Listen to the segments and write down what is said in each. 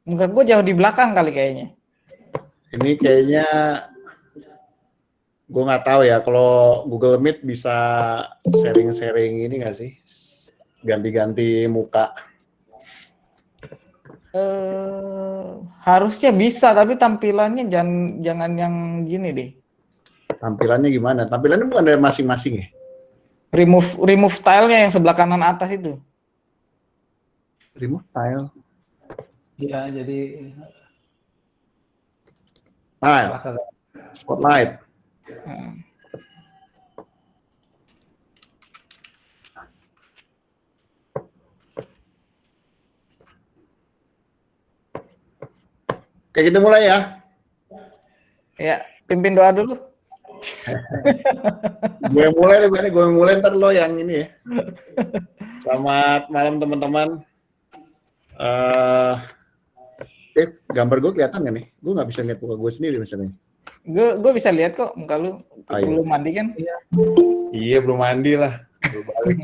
Muka gue jauh di belakang kali kayaknya. Ini kayaknya gue nggak tahu ya. Kalau Google Meet bisa sharing-sharing ini nggak sih? Ganti-ganti muka. Harusnya bisa, tapi tampilannya jangan yang gini deh. Tampilannya gimana? Tampilannya bukan dari masing-masing ya? Remove tile-nya yang sebelah kanan atas itu. Remove tile. Iya, jadi Tile. Spotlight. Oke, kita mulai ya. Ya, pimpin doa dulu. Gue mulai ntar lo yang ini ya. Selamat malam teman-teman. Dave, gambar gue kelihatan nggak nih? Gue nggak bisa lihat muka gue sendiri misalnya. Gue bisa lihat kok muka lu. Belum mandi kan? Iya, belum mandi lah. Belum balik.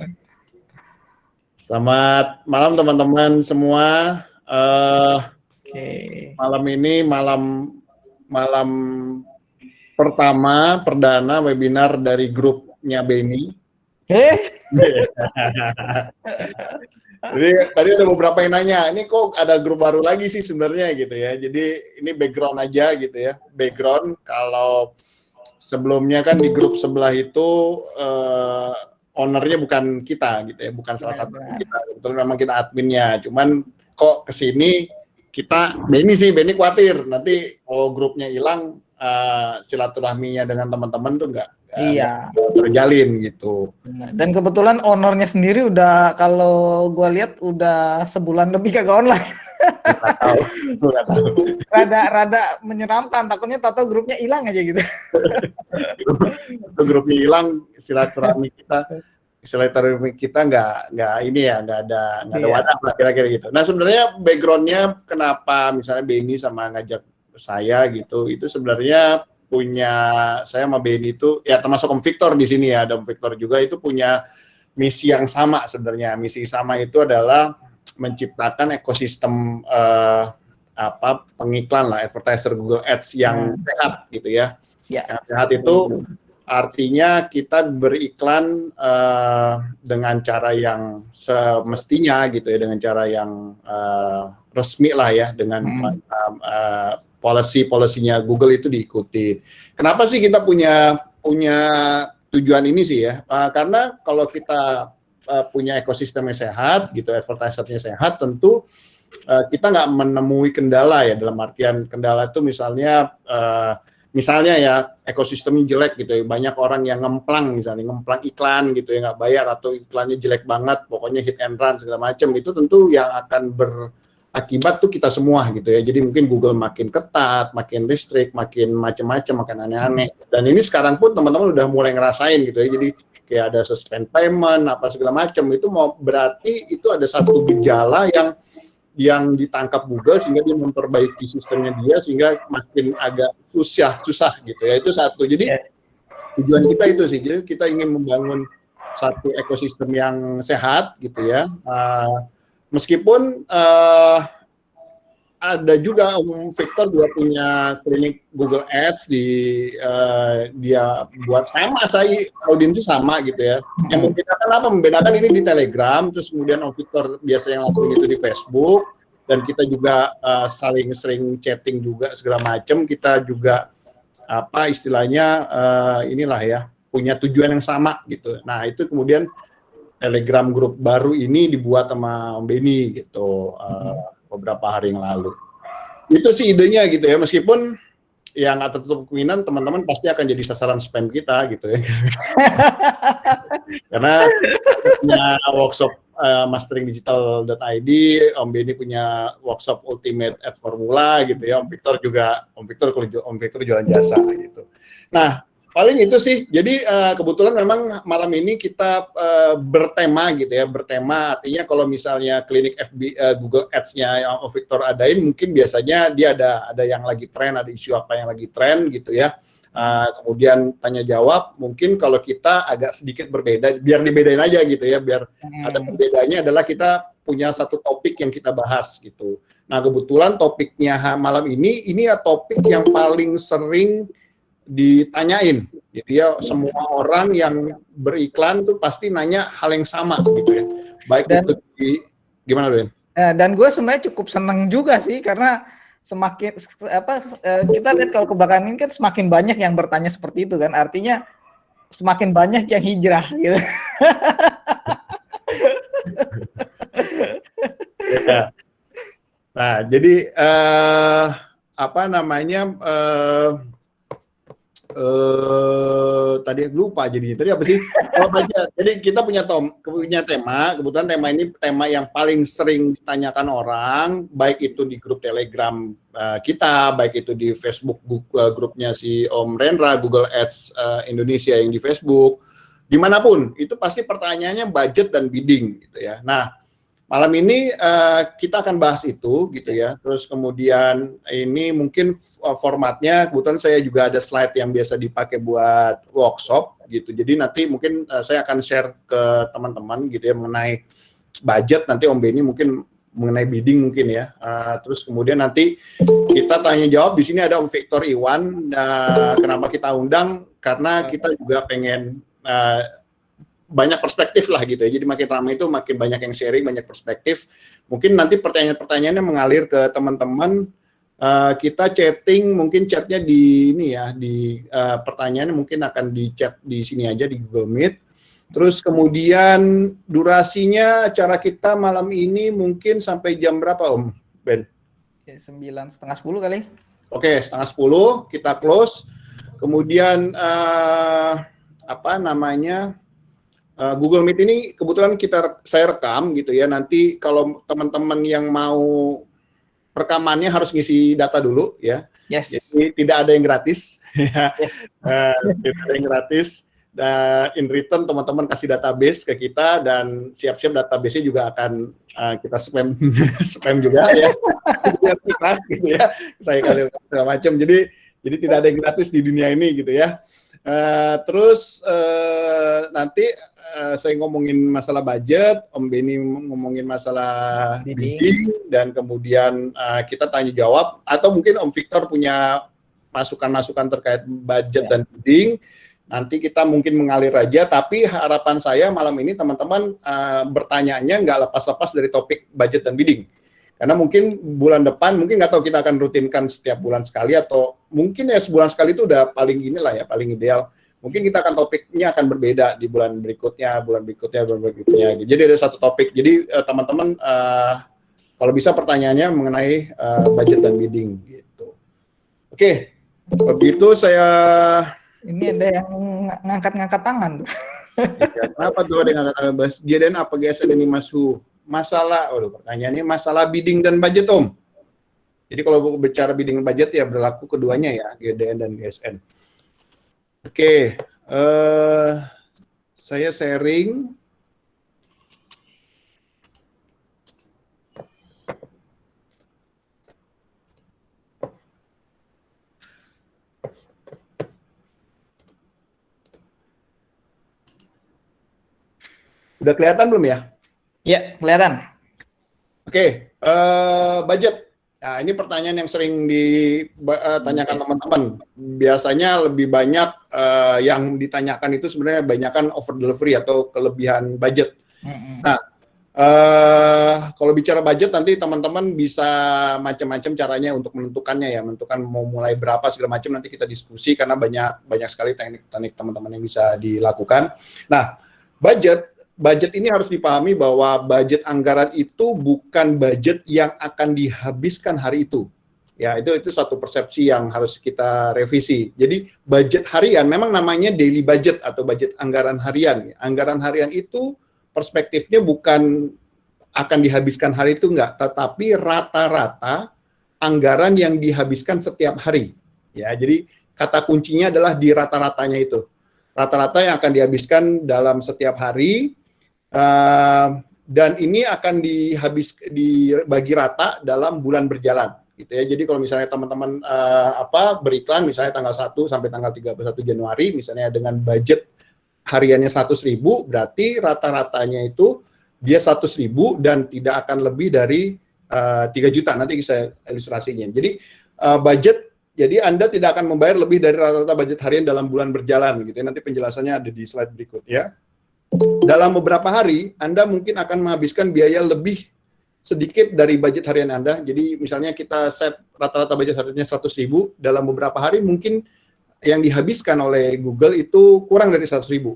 Selamat malam teman-teman semua. Malam ini malam pertama perdana webinar dari grupnya Benny. Jadi tadi ada beberapa yang nanya, ini kok ada grup baru lagi sih sebenarnya gitu ya. Jadi ini background aja gitu ya. Background kalau sebelumnya kan di grup sebelah itu ownernya bukan kita gitu ya, bukan salah satu kita. Betul memang kita adminnya. Cuman kok kesini kita Benny khawatir nanti kalau grupnya hilang silaturahminya dengan teman-teman tuh nggak terjalin gitu. Dan kebetulan ownernya sendiri udah, kalau gue lihat udah sebulan lebih kagak online. Nggak tahu. Rada menyeramkan, takutnya tahu grupnya hilang aja gitu. Grupnya hilang, silaturahmi kita nggak ada wadah lah kira-kira gitu. Nah sebenarnya backgroundnya kenapa misalnya Benny sama ngajak saya gitu, itu sebenarnya punya saya sama Benny itu ya termasuk Om Victor di sini ya, ada Om Victor juga itu punya misi yang sama sebenarnya. Misi sama itu adalah menciptakan ekosistem pengiklan lah, advertiser Google Ads yang sehat gitu ya. Yang sehat itu artinya kita beriklan dengan cara yang semestinya gitu ya, dengan cara yang resmi lah ya, dengan policy-nya Google itu diikuti. Kenapa sih kita punya tujuan ini sih ya? Karena kalau kita punya ekosistem yang sehat gitu, advertisernya sehat, tentu kita nggak menemui kendala ya, dalam artian kendala itu misalnya ya ekosistemnya jelek gitu ya, banyak orang yang ngemplang iklan gitu ya, nggak bayar atau iklannya jelek banget, pokoknya hit and run segala macam, itu tentu yang akan berakibat tuh kita semua gitu ya. Jadi mungkin Google makin ketat, makin restrict, makin macam-macam, makin aneh-aneh. Dan ini sekarang pun teman-teman udah mulai ngerasain gitu ya. Jadi kayak ada suspend payment apa segala macam, itu mau berarti itu ada satu gejala yang ditangkap Google sehingga dia memperbaiki sistemnya dia sehingga makin agak susah gitu ya. Itu satu. Jadi tujuan kita itu sih. Jadi kita ingin membangun satu ekosistem yang sehat gitu ya. Meskipun ada juga Om Victor juga punya klinik Google Ads dia buat sama, saya audiensnya sama gitu ya. Yang membedakan apa? Membedakan ini di Telegram, terus kemudian Om Victor biasa yang lakuin itu di Facebook, dan kita juga saling sering chatting juga segala macam. Kita juga istilahnya inilah ya, punya tujuan yang sama gitu. Nah itu kemudian Telegram grup baru ini dibuat sama Om Benny gitu beberapa hari yang lalu. Itu sih idenya gitu ya, meskipun ya nggak tertutup kemungkinan teman-teman pasti akan jadi sasaran spam kita gitu ya. Karena punya workshop masteringdigital.id, Om Benny punya workshop Ultimate Ad Formula gitu ya, Om Victor jualan jasa gitu. Nah, paling itu sih. Jadi kebetulan memang malam ini kita bertema gitu ya. Bertema artinya kalau misalnya klinik Google Ads-nya yang Victor adain, mungkin biasanya dia ada yang lagi tren, ada isu apa yang lagi tren gitu ya. Kemudian tanya jawab, mungkin kalau kita agak sedikit berbeda, biar dibedain aja gitu ya, biar ada perbedaannya adalah kita punya satu topik yang kita bahas gitu. Nah kebetulan topiknya malam ini ya topik yang paling sering ditanyain. Jadi ya semua orang yang beriklan tuh pasti nanya hal yang sama gitu ya. Baik itu gimana Ben? Dan gue sebenarnya cukup senang juga sih karena semakin kita lihat kalau ke belakang ini kan semakin banyak yang bertanya seperti itu kan, artinya semakin banyak yang hijrah gitu. Ya. Nah jadi tadi lupa jadi tadi apa sih? Jadi kita punya tema, kebetulan tema ini tema yang paling sering ditanyakan orang, baik itu di grup Telegram kita, baik itu di Facebook grupnya si Om Rendra, Google Ads Indonesia yang di Facebook, dimanapun itu pasti pertanyaannya budget dan bidding gitu ya. Nah malam ini kita akan bahas itu gitu ya. Terus kemudian ini mungkin formatnya, kebetulan saya juga ada slide yang biasa dipakai buat workshop gitu. Jadi nanti mungkin saya akan share ke teman-teman gitu ya mengenai budget. Nanti Om Benny mungkin mengenai bidding mungkin ya. Terus kemudian nanti kita tanya jawab. Di sini ada Om Victor Iwan. Kenapa kita undang? Karena kita juga pengen banyak perspektif lah gitu ya. Jadi makin ramai itu makin banyak yang sharing, banyak perspektif. Mungkin nanti pertanyaan-pertanyaannya mengalir ke teman-teman. Kita chatting, mungkin chatnya di ini ya, di pertanyaannya mungkin akan di chat di sini aja di Google Meet. Terus kemudian durasinya acara kita malam ini mungkin sampai jam berapa Om Ben? 9:30 kali. Oke, 9:30 kita close. Kemudian Google Meet ini kebetulan saya rekam gitu ya. Nanti kalau teman-teman yang mau rekamannya harus ngisi data dulu ya. Yes. Jadi tidak ada yang gratis. Yes. Tidak ada yang gratis. In return teman-teman kasih database ke kita dan siap-siap database-nya juga akan kita spam juga ya. Biar ikhlas gitu ya. Saya kasih segala macam. Jadi tidak ada yang gratis di dunia ini gitu ya. Terus nanti saya ngomongin masalah budget, Om Benny ngomongin masalah bidding, dan kemudian kita tanya jawab, atau mungkin Om Victor punya masukan-masukan terkait budget dan bidding. Nanti kita mungkin mengalir aja, tapi harapan saya malam ini teman-teman bertanyanya nggak lepas-lepas dari topik budget dan bidding. Karena mungkin bulan depan, mungkin nggak tahu kita akan rutinkan setiap bulan sekali, atau mungkin ya sebulan sekali itu udah paling inilah ya, paling ideal. Mungkin kita akan topiknya akan berbeda di bulan berikutnya. Jadi ada satu topik. Jadi teman-teman kalau bisa pertanyaannya mengenai budget dan bidding gitu. Oke, begitu saya. Ini ada yang ngangkat-ngangkat tangan tuh. Ya, kenapa tuh ada yang ngangkat tangan? GDN apa GSN ini masuk? Pertanyaannya masalah bidding dan budget Om. Jadi kalau bicara bidding dan budget ya berlaku keduanya ya, GDN dan GSN. Oke, saya sharing. Udah kelihatan belum ya? Ya, kelihatan. Oke, budget. Nah, ini pertanyaan yang sering ditanyakan teman-teman. Biasanya lebih banyak yang ditanyakan itu sebenarnya banyakan over delivery atau kelebihan budget. Nah, kalau bicara budget nanti teman-teman bisa macam-macam caranya untuk menentukannya ya, menentukan mau mulai berapa segala macam, nanti kita diskusi karena banyak sekali teknik-teknik teman-teman yang bisa dilakukan. Nah, budget ini harus dipahami bahwa budget anggaran itu bukan budget yang akan dihabiskan hari itu. Ya, itu satu persepsi yang harus kita revisi. Jadi budget harian memang namanya daily budget atau budget anggaran harian. Anggaran harian itu perspektifnya bukan akan dihabiskan hari itu enggak, tetapi rata-rata anggaran yang dihabiskan setiap hari. Ya, jadi kata kuncinya adalah di rata-ratanya itu. Rata-rata yang akan dihabiskan dalam setiap hari. Dan ini akan dibagi rata dalam bulan berjalan gitu ya. Jadi kalau misalnya teman-teman beriklan misalnya tanggal 1 sampai tanggal 31 Januari misalnya dengan budget hariannya 100.000, berarti rata-ratanya itu dia 100.000 dan tidak akan lebih dari 3 juta. Nanti saya ilustrasinya. Jadi jadi Anda tidak akan membayar lebih dari rata-rata budget harian dalam bulan berjalan gitu ya. Nanti penjelasannya ada di slide berikut ya. Dalam beberapa hari Anda mungkin akan menghabiskan biaya lebih sedikit dari budget harian Anda. Jadi misalnya kita set rata-rata budget hariannya 100.000, dalam beberapa hari mungkin yang dihabiskan oleh Google itu kurang dari 100.000.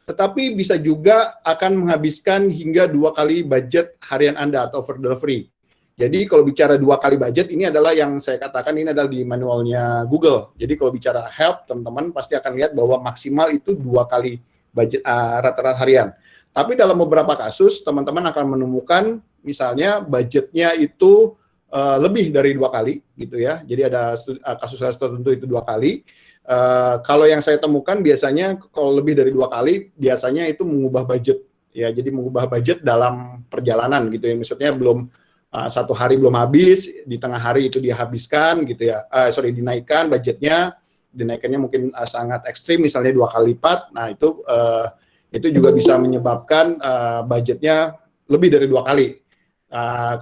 Tetapi bisa juga akan menghabiskan hingga 2 kali budget harian Anda atau over delivery. Jadi kalau bicara 2 kali budget, ini adalah yang saya katakan ini adalah di manualnya Google. Jadi kalau bicara help, teman-teman pasti akan lihat bahwa maksimal itu 2 kali budget rata-rata harian. Tapi dalam beberapa kasus, teman-teman akan menemukan misalnya budgetnya itu lebih dari 2 kali, gitu ya. Jadi ada kasus-kasus tertentu itu 2 kali. Kalau yang saya temukan biasanya kalau lebih dari 2 kali, biasanya itu mengubah budget. Ya, jadi mengubah budget dalam perjalanan gitu ya. Maksudnya belum 1 hari belum habis, di tengah hari itu dihabiskan gitu ya. Dinaikkan budgetnya, dinaikannya mungkin sangat ekstrim, misalnya 2 kali lipat. Nah itu juga bisa menyebabkan budgetnya lebih dari 2 kali.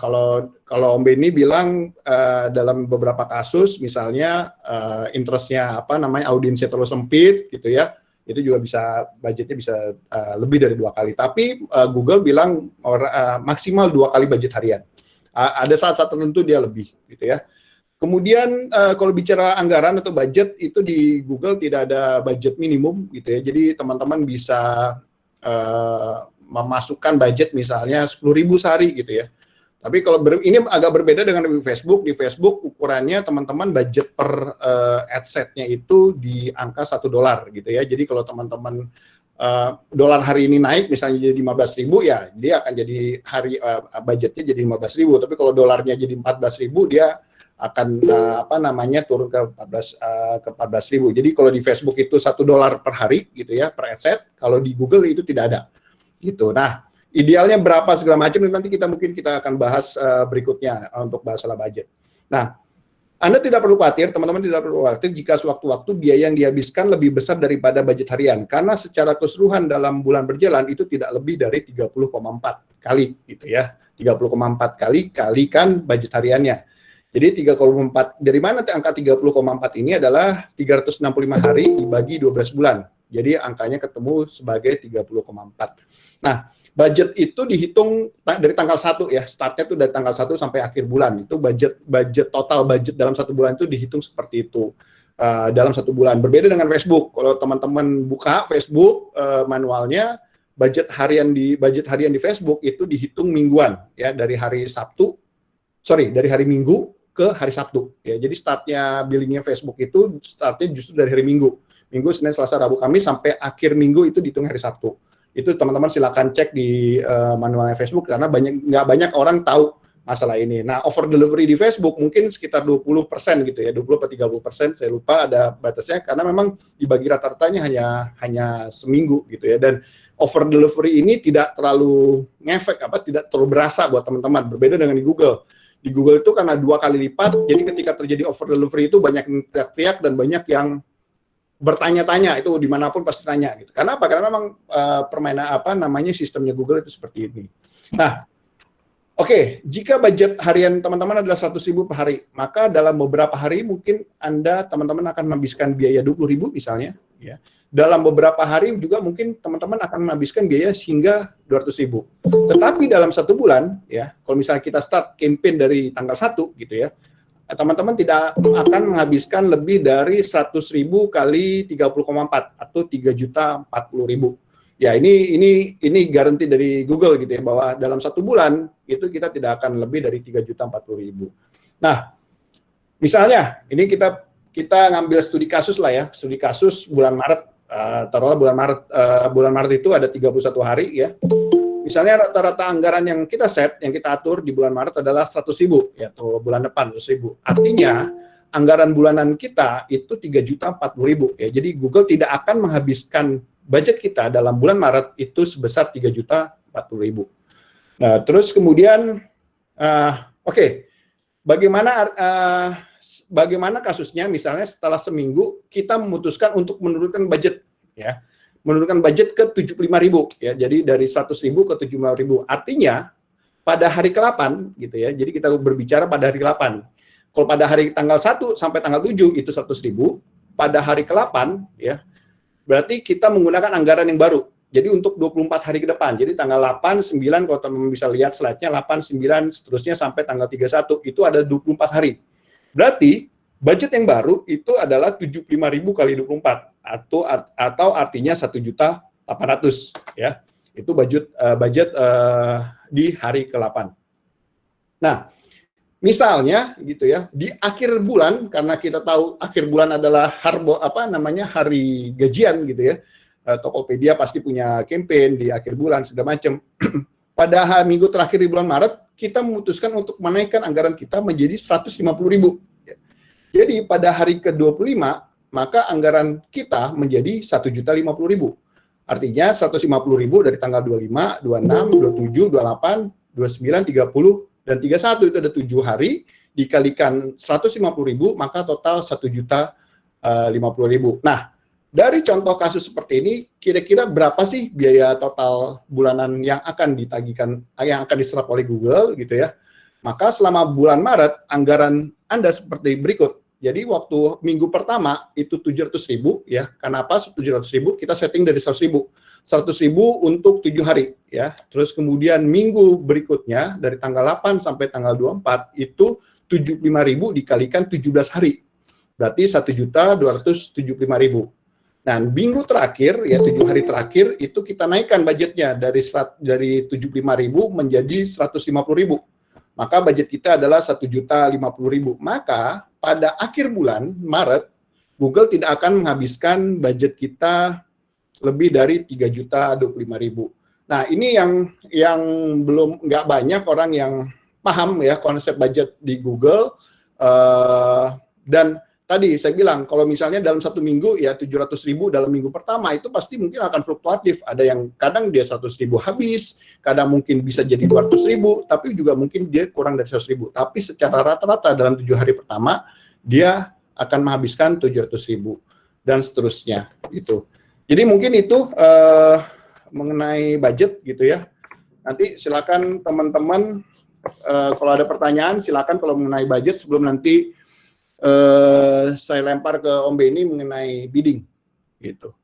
Kalau Om Benny bilang dalam beberapa kasus, misalnya interestnya audiensnya terlalu sempit gitu ya, itu juga budgetnya bisa lebih dari 2 kali. Tapi Google bilang maksimal 2 kali budget harian. Ada saat-saat tertentu dia lebih gitu ya. Kemudian kalau bicara anggaran atau budget itu di Google tidak ada budget minimum gitu ya. Jadi teman-teman bisa memasukkan budget misalnya 10.000 sehari gitu ya. Tapi kalau ini agak berbeda dengan di Facebook. Di Facebook ukurannya teman-teman budget per adset-nya itu di angka $1 gitu ya. Jadi kalau teman-teman dolar hari ini naik misalnya jadi 15.000 ya dia akan jadi budgetnya jadi 15.000. Tapi kalau dolarnya jadi 14.000 dia akan turun ke 14.000. Jadi kalau di Facebook itu $1 per hari gitu ya per adset. Kalau di Google itu tidak ada gitu. Nah idealnya berapa segala macam nanti kita akan bahas berikutnya untuk bahas masalah budget. Nah Anda tidak perlu khawatir, teman-teman tidak perlu khawatir jika sewaktu-waktu biaya yang dihabiskan lebih besar daripada budget harian. Karena secara keseluruhan dalam bulan berjalan itu tidak lebih dari 30,4 kali gitu ya. 30,4 kali kalikan budget hariannya. Jadi 3,4 dari mana angka 30,4 ini adalah 365 hari dibagi 12 bulan. Jadi angkanya ketemu sebagai 30,4. Nah, budget itu dihitung dari tanggal 1 ya. Startnya itu dari tanggal 1 sampai akhir bulan. Itu budget total budget dalam 1 bulan itu dihitung seperti itu. Dalam 1 bulan. Berbeda dengan Facebook. Kalau teman-teman buka Facebook manualnya budget harian di Facebook itu dihitung mingguan ya dari hari Minggu ke hari Sabtu ya. Jadi startnya billingnya Facebook itu startnya justru dari hari Minggu, Senin, Selasa, Rabu, Kamis sampai akhir minggu itu dihitung hari Sabtu. Itu teman-teman silakan cek di manualnya Facebook karena nggak banyak orang tahu masalah ini. Nah, over delivery di Facebook mungkin sekitar 20% gitu ya, 20-30%, saya lupa ada batasnya karena memang dibagi rata-ratanya hanya seminggu gitu ya. Dan over delivery ini tidak terlalu ngefek tidak terlalu berasa buat teman-teman. Berbeda dengan di Google. Di Google itu karena 2 kali lipat, jadi ketika terjadi over delivery itu banyak yang teriak-teriak dan banyak yang bertanya-tanya, itu dimanapun pasti tanya gitu. Karena apa? Karena memang permainan sistemnya Google itu seperti ini. Nah, oke, jika budget harian teman-teman adalah 100.000 per hari, maka dalam beberapa hari mungkin teman-teman akan menghabiskan biaya 20.000 misalnya, ya. Dalam beberapa hari juga mungkin teman-teman akan menghabiskan biaya hingga 200.000. Tetapi dalam 1 bulan, ya, kalau misalnya kita start campaign dari tanggal 1 gitu ya, teman-teman tidak akan menghabiskan lebih dari 100.000 kali 30,4 atau 3.040.000. Ya, ini garansi dari Google gitu ya, bahwa dalam 1 bulan itu kita tidak akan lebih dari 3.040.000. Nah, misalnya ini kita ngambil studi kasus lah ya, studi kasus bulan Maret. Taruhlah bulan Maret itu ada 31 hari ya. Misalnya rata-rata anggaran yang kita atur di bulan Maret adalah 100.000 ya, atau bulan depan 100.000. Artinya anggaran bulanan kita itu 3.040.000 ya. Jadi Google tidak akan menghabiskan budget kita dalam bulan Maret itu sebesar 3.040.000. Nah, terus kemudian bagaimana kasusnya misalnya setelah seminggu kita memutuskan untuk menurunkan budget ya. Menurunkan budget ke 75.000 ya. Jadi dari 100.000 ke 75.000. Artinya pada hari ke-8 gitu ya. Jadi kita berbicara pada hari ke-8. Kalau pada hari tanggal 1 sampai tanggal 7 itu 100.000, pada hari ke-8 ya. Berarti kita menggunakan anggaran yang baru. Jadi untuk 24 hari ke depan. Jadi tanggal 8, 9 kalau teman-teman bisa lihat slide-nya 8, 9 seterusnya sampai tanggal 31 itu ada 24 hari. Berarti budget yang baru itu adalah 75.000 kali 24 atau artinya 1.800.000 ya. Itu budget di hari ke-8. Nah, misalnya gitu ya, di akhir bulan karena kita tahu akhir bulan adalah hari gajian gitu ya. Tokopedia pasti punya campaign di akhir bulan segala macam. Pada minggu terakhir di bulan Maret, kita memutuskan untuk menaikkan anggaran kita menjadi 150.000. Jadi pada hari ke-25, maka anggaran kita menjadi 1.050.000. Artinya 150.000 dari tanggal 25, 26, 27, 28, 29, 30, dan 31 itu ada 7 hari, dikalikan 150.000, maka total 1.050.000. Nah, dari contoh kasus seperti ini, kira-kira berapa sih biaya total bulanan yang akan ditagihkan, yang akan diserap oleh Google gitu ya? Maka selama bulan Maret, anggaran Anda seperti berikut. Jadi waktu minggu pertama itu 700.000 ya. Kenapa 700.000? Kita setting dari 100.000. 100.000 untuk 7 hari ya. Terus kemudian minggu berikutnya dari tanggal 8 sampai tanggal 24 itu 75.000 dikalikan 17 hari. Berarti 1.275.000. Nah, minggu terakhir ya 7 hari terakhir itu kita naikkan budgetnya dari 75.000 menjadi 150.000. Maka budget kita adalah 1.050.000. Maka pada akhir bulan Maret Google tidak akan menghabiskan budget kita lebih dari 3.025.000. Nah, ini yang belum nggak banyak orang yang paham ya konsep budget di Google. Dan tadi saya bilang, kalau misalnya dalam satu minggu ya 700.000 dalam minggu pertama itu pasti mungkin akan fluktuatif. Ada yang kadang dia 100.000 habis, kadang mungkin bisa jadi 200.000, tapi juga mungkin dia kurang dari 100.000. Tapi secara rata-rata dalam 7 hari pertama dia akan menghabiskan 700.000 dan seterusnya gitu. Jadi mungkin itu mengenai budget gitu ya. Nanti silakan teman-teman kalau ada pertanyaan silakan kalau mengenai budget sebelum nanti saya lempar ke Om Benny mengenai bidding, gitu.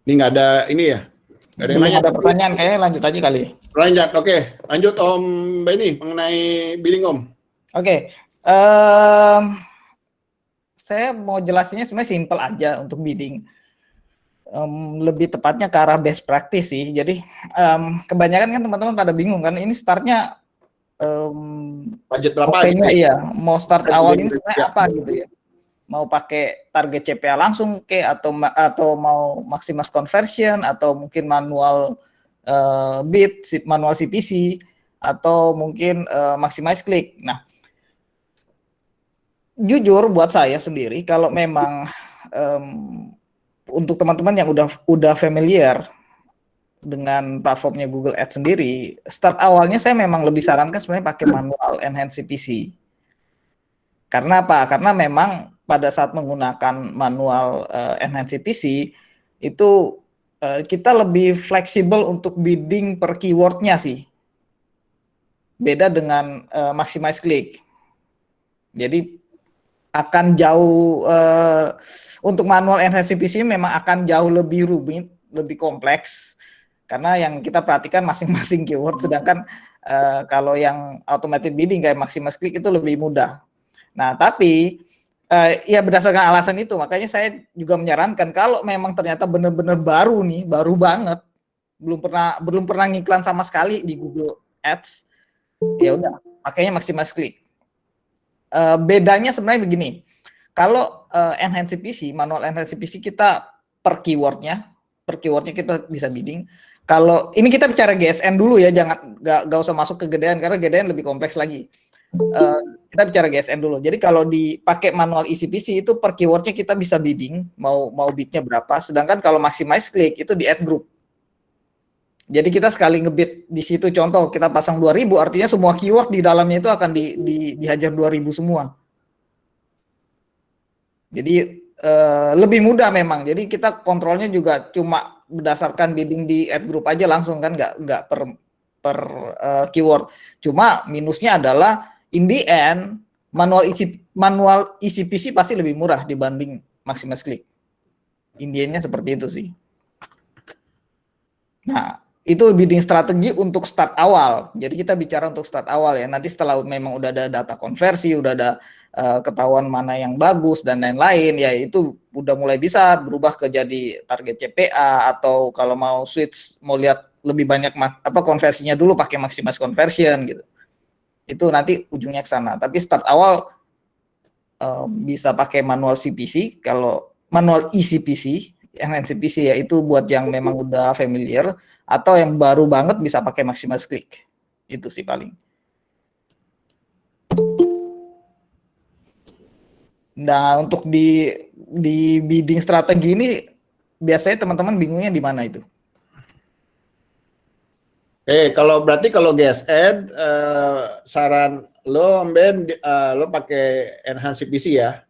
Ini nggak ada ini ya? Nggak ada yang nanya. Ada pertanyaan, kayaknya lanjut aja kali. Lanjut, oke. Lanjut Om Benny mengenai bidding Om. Oke. Saya mau jelasinnya sebenarnya simpel aja untuk bidding. Lebih tepatnya ke arah best practice sih. Jadi kebanyakan kan teman-teman pada bingung kan ini startnya budget berapa gitu? Iya, mau start awal ini sebenarnya ya. apa gitu ya? Mau pakai target CPA langsung atau mau maximize conversion atau mungkin manual bid, manual CPC atau mungkin maximize click. Nah, jujur buat saya sendiri kalau memang untuk teman-teman yang udah familiar dengan platformnya Google Ads sendiri, start awalnya saya memang lebih sarankan sebenarnya pakai manual enhance CPC. Karena apa? Karena memang pada saat menggunakan manual enhance CPC itu kita lebih fleksibel untuk bidding per keywordnya sih. Beda dengan maximize click. Jadi akan jauh untuk manual enhance CPC memang akan jauh lebih rumit, lebih kompleks karena yang kita perhatikan masing-masing keyword, sedangkan kalau yang automated bidding kayak maximize click itu lebih mudah. Nah, tapi ya berdasarkan alasan itu makanya saya juga menyarankan kalau memang ternyata benar-benar baru nih, baru banget, belum pernah ngiklan sama sekali di Google Ads, ya udah pakainya maximize click. Bedanya sebenarnya begini, kalau enhance CPC, manual enhance CPC kita per keywordnya kita bisa bidding. Kalau ini kita bicara GSN dulu ya, nggak usah masuk ke gedean karena gedean lebih kompleks lagi. Kita bicara GSN dulu. Jadi kalau dipakai manual eCPC itu per keywordnya kita bisa bidding, mau bidnya berapa. Sedangkan kalau maximize click itu di ad group. Jadi kita sekali ngebit di situ, contoh kita pasang 2.000, artinya semua keyword di dalamnya itu akan dihajar 2.000 semua. Jadi lebih mudah memang. Jadi kita kontrolnya juga cuma berdasarkan bidding di ad group aja langsung kan, nggak per keyword. Cuma minusnya adalah in the end manual ECPC pasti lebih murah dibanding Maximus Click. In the end-nya seperti itu sih. Nah, itu bidding strategi untuk start awal. Jadi kita bicara untuk start awal ya. Nanti setelah memang udah ada data konversi, udah ada ketahuan mana yang bagus dan lain-lain, ya itu udah mulai bisa berubah ke jadi target CPA, atau kalau mau switch, mau lihat lebih banyak konversinya dulu pakai Maximus Conversion gitu. Itu nanti ujungnya ke sana. Tapi start awal bisa pakai manual CPC, kalau manual ECPC, NCPC ya itu buat yang memang udah familiar, atau yang baru banget bisa pakai Maximus Click. Itu sih paling. Nah, untuk di bidding strategi ini biasanya teman-teman bingungnya di mana itu? Kalau berarti kalau GSN saran lo Ben lo pakai Enhance CPC ya?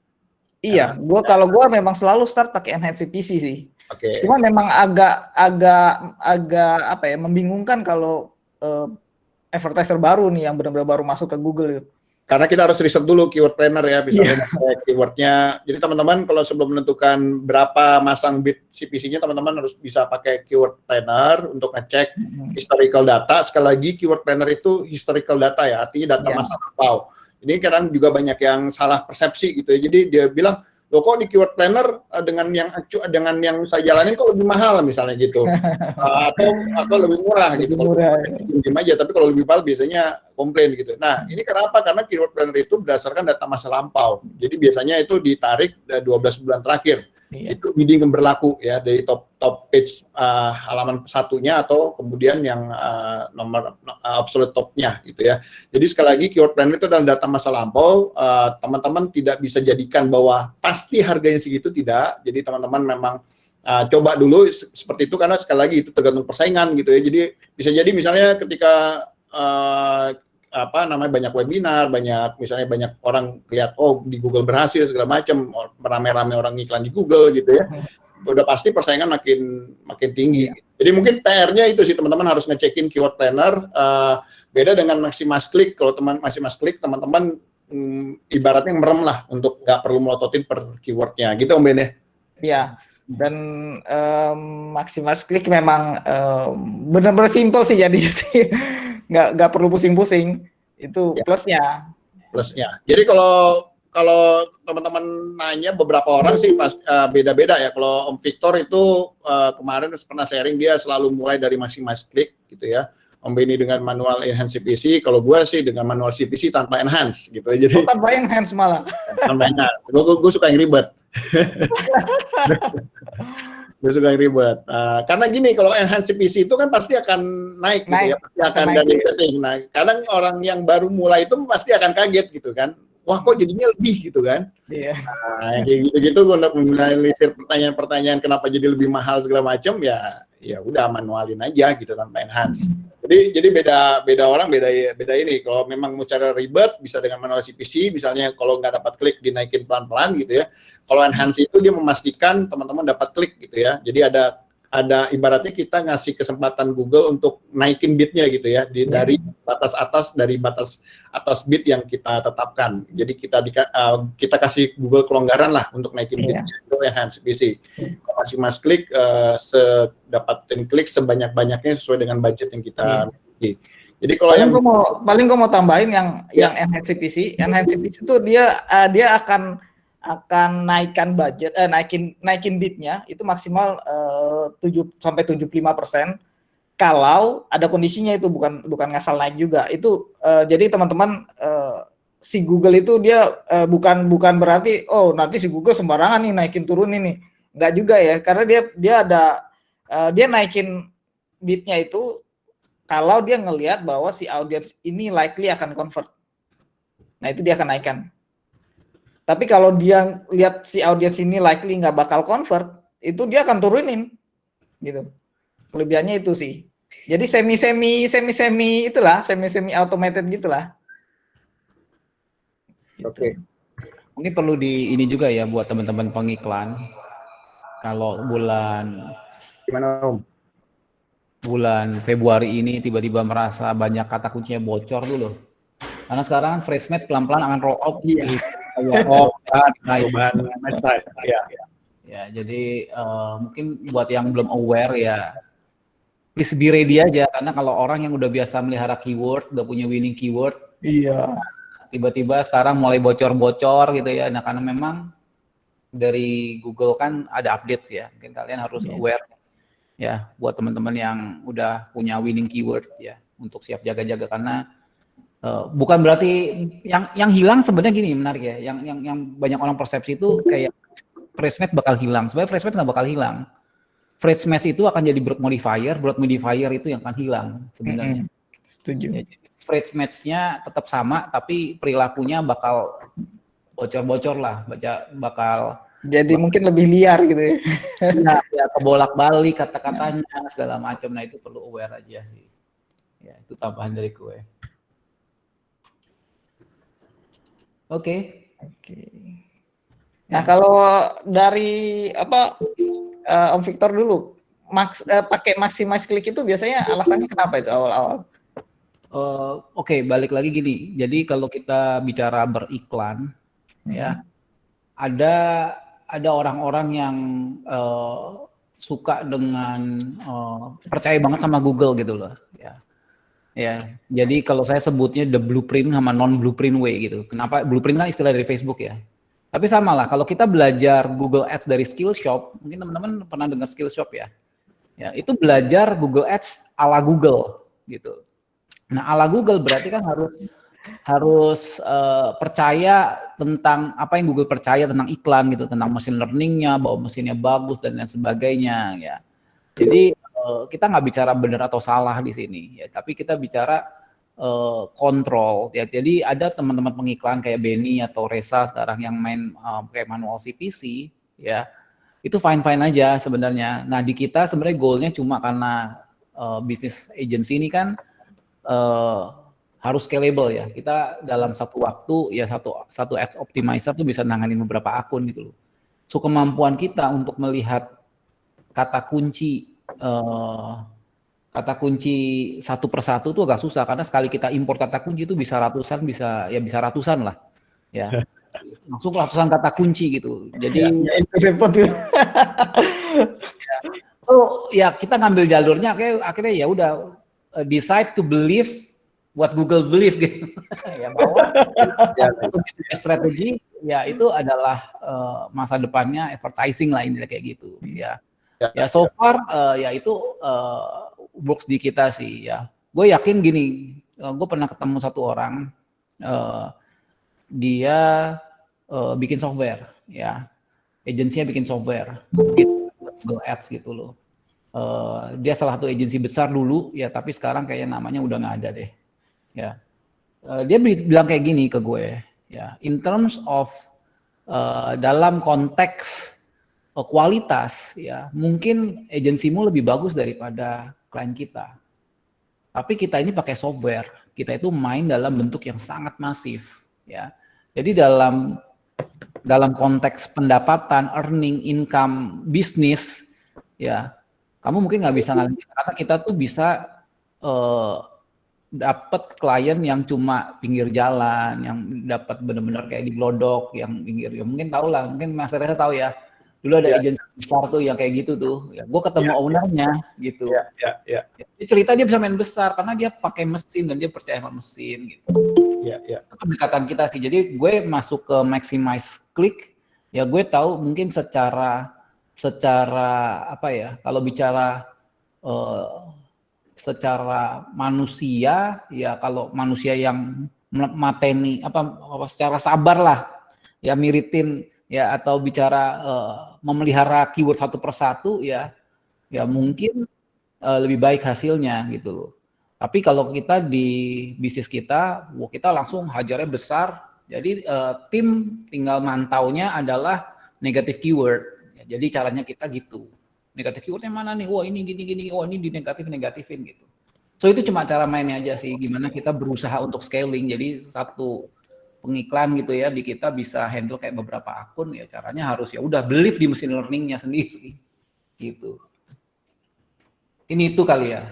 Iya, kalau gua memang selalu start pakai Enhance CPC sih. Oke. Cuma memang agak apa ya, membingungkan kalau advertiser baru nih yang benar-benar baru masuk ke Google itu. Karena kita harus riset dulu keyword planner ya, misalnya keywordnya. Jadi teman-teman kalau sebelum menentukan berapa masang bid CPC-nya, teman-teman harus bisa pakai keyword planner untuk ngecek historical data. Sekali lagi keyword planner itu historical data ya, artinya data masa lampau. Ini kadang juga banyak yang salah persepsi gitu ya. Jadi dia bilang, loh kok di keyword planner dengan yang saya jalanin kok lebih mahal misalnya gitu, atau lebih murah gitu. Kalau diam aja, tapi kalau lebih mahal biasanya komplain gitu. Nah ini kenapa? Karena keyword planner itu berdasarkan data masa lampau. Jadi biasanya itu ditarik 12 bulan terakhir. Itu bidding yang berlaku ya dari top page halaman satunya, atau kemudian yang nomor absolute topnya gitu ya. Jadi sekali lagi keyword planner itu adalah data masa lampau. Teman-teman tidak bisa jadikan bahwa pasti harganya segitu, tidak. Jadi teman-teman memang coba dulu seperti itu, karena sekali lagi itu tergantung persaingan gitu ya. Jadi bisa jadi misalnya ketika banyak webinar, misalnya banyak orang lihat di Google berhasil segala macam, rame-rame orang iklan di Google gitu ya, udah pasti persaingan makin tinggi. Jadi mungkin PR-nya itu sih, teman-teman harus ngecekin keyword planner. Beda dengan Maximus Click. Kalau Maximus Click teman-teman ibaratnya merem lah, untuk nggak perlu melototin per keywordnya gitu Om Ben ya. Iya. Dan Maximus Click memang benar-benar simple sih jadinya sih. Nggak perlu pusing-pusing, itu plusnya. Jadi kalau teman-teman nanya, beberapa orang sih beda-beda ya. Kalau Om Victor itu kemarin pernah sharing, dia selalu mulai dari Maximus Click gitu ya. Om Benny dengan manual enhance CPC, kalau gue sih dengan manual CPC tanpa enhance gitu ya. Jadi tanpa enhance malah. Tanpa enhance. Gue suka yang ribet. Karena gini, kalau enhance CPC itu kan pasti akan naik gitu ya, pasti akan dari setting. Nah, kadang orang yang baru mulai itu pasti akan kaget gitu kan, wah kok jadinya lebih gitu kan. Iya. Nah, kayak gitu-gitu gue untuk menelisir pertanyaan kenapa jadi lebih mahal segala macam, ya udah manualin aja gitu tanpa enhance. Jadi beda orang beda ini. Kalau memang mau cara ribet bisa dengan manual CPC, misalnya kalau nggak dapat klik dinaikin pelan-pelan gitu ya. Kalau enhance itu dia memastikan teman-teman dapat klik gitu ya. Jadi ada ibaratnya kita ngasih kesempatan Google untuk naikin bidnya gitu ya, dari batas atas bid yang kita tetapkan. Jadi kita kasih Google kelonggaran lah untuk naikin bidnya, itu enhance CPC. Kalau Maximus Click dapatin klik sebanyak-banyaknya sesuai dengan budget yang kita miliki. Jadi kalau paling gue mau tambahin yang enhance CPC. Enhance CPC itu dia akan naikkan budget, naikin bidnya itu maksimal 7-75% kalau ada kondisinya, itu bukan ngasal naik juga. Itu jadi teman-teman, si Google itu dia bukan berarti nanti si Google sembarangan nih naikin turunin nih, nggak juga ya, karena dia naikin bidnya itu kalau dia ngelihat bahwa si audiens ini likely akan convert. Nah itu dia akan naikkan. Tapi kalau dia lihat si audiens ini likely nggak bakal convert, itu dia akan turunin, gitu. Kelebihannya itu sih. Jadi semi itulah, semi automated gitulah. Gitu. Oke. Mungkin perlu ini juga ya buat teman-teman pengiklan. Kalau Gimana Om? bulan Februari ini tiba-tiba merasa banyak kata kuncinya bocor dulu. Karena sekarang kan Freshmat pelan-pelan akan roll out. Iya. Perubahan website. Ya. Ya, jadi mungkin buat yang belum aware ya, please be ready aja. Karena kalau orang yang udah biasa melihara keyword, udah punya winning keyword, Iya. tiba-tiba sekarang mulai bocor-bocor gitu ya. Nah, karena memang dari Google kan ada update ya. Mungkin kalian harus aware ya buat teman-teman yang udah punya winning keyword ya untuk siap jaga-jaga karena bukan berarti yang hilang sebenarnya gini menarik ya. Yang banyak orang persepsi itu kayak Freshmat bakal hilang. Sebenarnya Freshmat nggak bakal hilang. Freshmat itu akan jadi broad modifier itu yang akan hilang sebenarnya. Setuju. Ya, Freshmat-nya tetap sama tapi perilakunya bakal bocor-bocor lah, bakal jadi mungkin lebih liar gitu ya. ya kebolak-balik kata-katanya segala macam. Nah itu perlu aware aja sih. Ya itu tambahan dari gue. Oke. Nah kalau dari Om Victor dulu, pakai maximize click itu biasanya alasannya kenapa itu awal-awal? Oke, balik lagi gini. Jadi kalau kita bicara beriklan, ya ada orang-orang yang suka dengan percaya banget sama Google gitu loh. Ya. Jadi kalau saya sebutnya the blueprint sama non blueprint way gitu. Kenapa blueprint kan istilah dari Facebook ya. Tapi sama lah. Kalau kita belajar Google Ads dari Skillshop, mungkin teman-teman pernah dengar Skillshop ya. Ya itu belajar Google Ads ala Google gitu. Nah, ala Google berarti kan harus percaya tentang apa yang Google percaya tentang iklan gitu, tentang machine learning-nya, bahwa mesinnya bagus dan lain sebagainya ya. Jadi kita nggak bicara benar atau salah di sini ya, tapi kita bicara kontrol ya. Jadi ada teman-teman pengiklan kayak Benny atau Reza sekarang yang main kayak manual CPC ya. Itu fine-fine aja sebenarnya. Nah, di kita sebenarnya goalnya cuma karena bisnis agency ini kan harus scalable ya. Kita dalam satu waktu ya satu ad optimizer tuh bisa nanganin beberapa akun gitu loh. So kemampuan kita untuk melihat kata kunci satu persatu tuh agak susah karena sekali kita import kata kunci itu bisa ratusan lah ya. Langsung ratusan kata kunci gitu. Jadi itu repot tuh. So ya kita ngambil jalurnya akhirnya ya udah decide to believe what Google believe gitu. Ya bahwa strategi ya itu adalah masa depannya advertising lah ini kayak gitu ya. Ya so far ya itu works di kita sih ya. Gue yakin gini, gue pernah ketemu satu orang dia bikin software ya. Agensinya bikin software gitu, Google Ads gitu loh. Dia salah satu agensi besar dulu ya, tapi sekarang kayaknya namanya udah nggak ada deh. Ya, dia bilang kayak gini ke gue, ya, in terms of dalam konteks kualitas, ya, mungkin agensimu lebih bagus daripada klien kita. Tapi kita ini pakai software, kita itu main dalam bentuk yang sangat masif, ya. Jadi dalam konteks pendapatan, earning, income, bisnis, ya, kamu mungkin nggak bisa ngalamin karena kita tuh bisa dapat klien yang cuma pinggir jalan, yang dapat benar-benar kayak di Glodok, yang pinggir, ya mungkin tahu lah, mungkin Mas Reza tahu ya. Dulu ada agensi besar tuh yang kayak gitu tuh. Ya, gue ketemu ownernya gitu. Dia cerita dia bisa main besar karena dia pakai mesin dan dia percaya sama mesin gitu. Itu pendekatan kita sih. Jadi gue masuk ke maximize click, ya gue tahu mungkin secara apa ya? Kalau bicara secara manusia, ya kalau manusia yang mateni apa secara sabar lah, ya miritin ya atau bicara memelihara keyword satu persatu ya mungkin lebih baik hasilnya gitu. Tapi kalau kita di bisnis kita langsung hajarnya besar. Jadi tim tinggal mantaunya adalah negatif keyword. Ya, jadi caranya kita gitu. Negatif keywordnya mana nih? Wah ini gini, wah ini di negatifin gitu. So itu cuma cara mainnya aja sih, gimana kita berusaha untuk scaling. Jadi satu pengiklan gitu ya di kita bisa handle kayak beberapa akun, ya caranya harus ya udah believe di machine learning-nya sendiri gitu. Ini itu kali ya.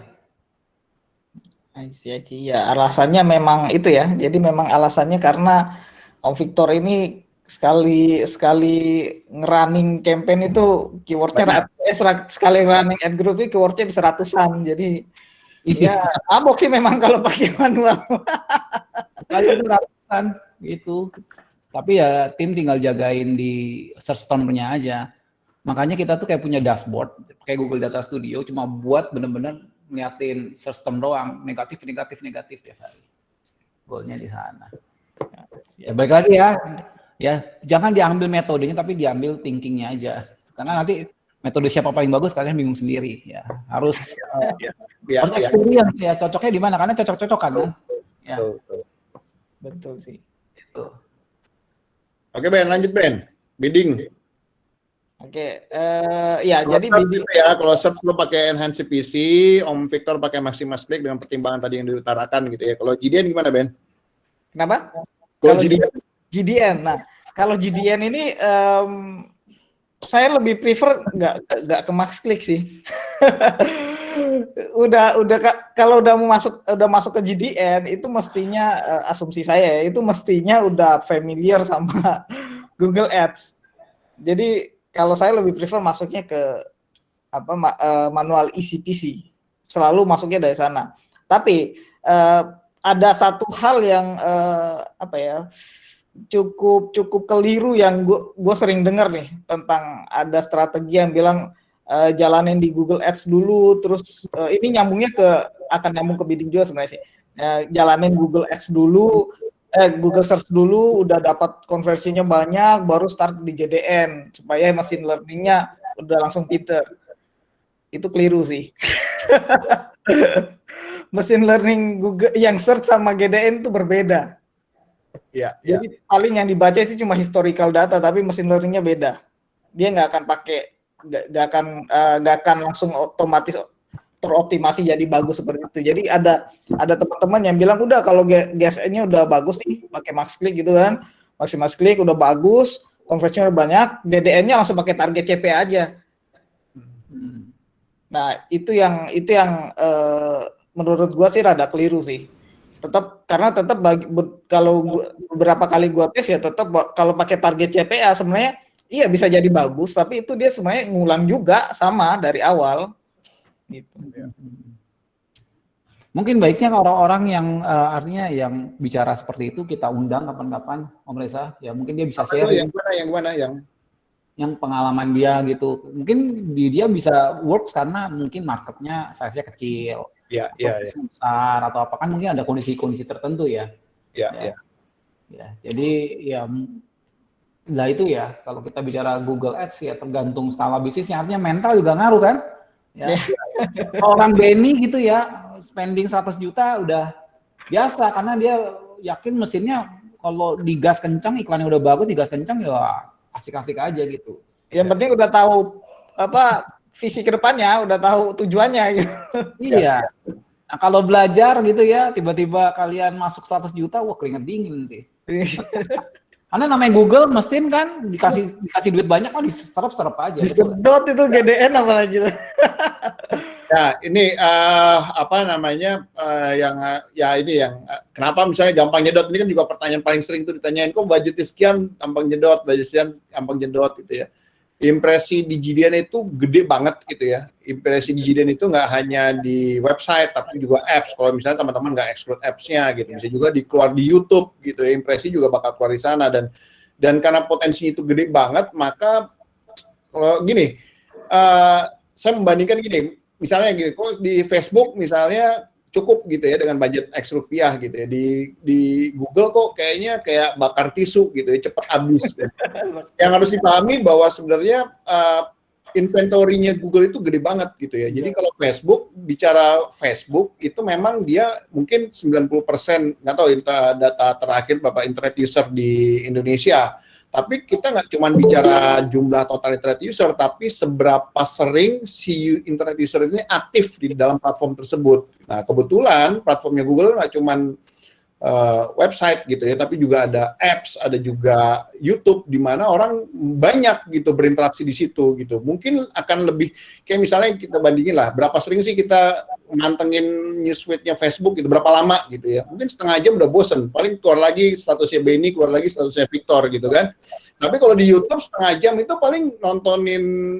I see. Ya, alasannya memang itu ya. Jadi memang alasannya karena Om Victor ini sekali ngerunning campaign itu keywordnya sekali running ad group ini keywordnya bisa ratusan. Jadi ya mabok sih memang kalau pakai manual. Kali itu ratusan gitu. Tapi ya tim tinggal jagain di search term-nya aja. Makanya kita tuh kayak punya dashboard kayak Google Data Studio cuma buat bener-bener ngeliatin search term doang, negatif tiap hari. Goalnya di sana. Ya baik lagi ya. Ya, jangan diambil metodenya tapi diambil thinkingnya aja. Karena nanti metode siapa paling bagus kalian bingung sendiri ya. Harus harus experience ya, cocoknya di mana? Karena cocok-cocokan kan. Ya. Betul sih. Itu. Oke Ben, lanjut Ben. Bidding. Oke, ya Kalau jadi bidding ya, kalau search lo pakai Enhance CPC, Om Victor pakai Maximus Click dengan pertimbangan tadi yang diutarakan gitu ya. Kalau GDN gimana Ben? kenapa? Kalau Kalau GDN GDN. Nah, kalau GDN ini saya lebih prefer nggak ke Max Click sih. Kalau udah masuk ke GDN itu mestinya asumsi saya itu mestinya udah familiar sama Google Ads. Jadi kalau saya lebih prefer masuknya ke manual ECPC. Selalu masuknya dari sana. Tapi ada satu hal yang cukup keliru yang gue sering dengar nih tentang ada strategi yang bilang jalanin di Google Ads dulu, terus ini akan nyambung ke bidding juga sebenarnya sih. Jalanin Google Ads dulu, Google Search dulu, udah dapat konversinya banyak, baru start di GDN supaya machine learning-nya udah langsung pinter. Itu keliru sih. Machine learning Google yang search sama GDN itu berbeda. Ya, Jadi paling yang dibaca itu cuma historical data, tapi machine learning-nya beda. Dia nggak akan langsung otomatis teroptimasi jadi bagus seperti itu. Jadi ada teman-teman yang bilang udah kalau GSN-nya udah bagus nih pakai Max Click gitu kan, Max Click udah bagus, konversinya udah banyak, DDN-nya langsung pakai target CP aja. Nah itu yang menurut gua sih rada keliru sih. Karena kalau beberapa kali gua tes ya tetap kalau pakai target CPA sebenarnya iya bisa jadi bagus, tapi itu dia sebenarnya ngulang juga sama dari awal. Gitu. Mungkin baiknya orang-orang yang artinya yang bicara seperti itu kita undang kapan-kapan Om Reza, ya mungkin dia bisa share yang pengalaman dia gitu. Mungkin dia bisa works karena mungkin marketnya size-nya kecil, besar atau apa kan mungkin ada kondisi-kondisi tertentu ya. Ya. Jadi ya lah itu ya kalau kita bicara Google Ads ya tergantung skala bisnisnya, artinya mental juga ngaruh kan. Ya. Orang Benny gitu ya spending 100 juta udah biasa karena dia yakin mesinnya kalau digas kencang iklannya udah bagus, digas kencang ya asik-asik aja gitu. Yang penting udah tahu visi ke depannya, udah tahu tujuannya gitu. Iya. Nah, kalau belajar gitu ya tiba-tiba kalian masuk 100 juta wah keringet dingin nanti. Karena namanya Google mesin kan dikasih duit banyak kan diserap aja. Disedot itu GDN apalagi. Ya ini yang kenapa misalnya gampang nyedot ini kan juga pertanyaan paling sering tuh ditanyain kok budgetnya sekian gampang nyedot, budget sekian gampang nyedot gitu ya. Impresi di GDN itu gede banget gitu ya. Impresi di GDN itu nggak hanya di website tapi juga apps. Kalau misalnya teman-teman nggak exclude apps-nya gitu, bisa juga dikeluar di YouTube gitu ya. Impresi juga bakal keluar di sana dan karena potensinya itu gede banget, maka saya membandingkan gini. Misalnya gitu, kok di Facebook misalnya cukup gitu ya dengan budget X rupiah gitu ya. Di Google kok kayaknya kayak bakar tisu gitu ya, cepat habis. Yang harus dipahami bahwa sebenarnya inventory-nya Google itu gede banget gitu ya. Jadi kalau bicara Facebook itu memang dia mungkin 90%, nggak tahu data terakhir Bapak internet user di Indonesia. Tapi kita nggak cuma bicara jumlah total internet user, tapi seberapa sering si internet user ini aktif di dalam platform tersebut. Nah, kebetulan platformnya Google nggak cuma website gitu ya, tapi juga ada apps, ada juga YouTube di mana orang banyak gitu berinteraksi di situ gitu. Mungkin akan lebih kayak misalnya kita bandingin lah, berapa sering sih kita mantengin newsfeed-nya Facebook gitu, berapa lama gitu ya. Mungkin setengah jam udah bosen, paling keluar lagi statusnya Benny, keluar lagi statusnya Victor gitu kan. Tapi kalau di YouTube setengah jam itu paling nontonin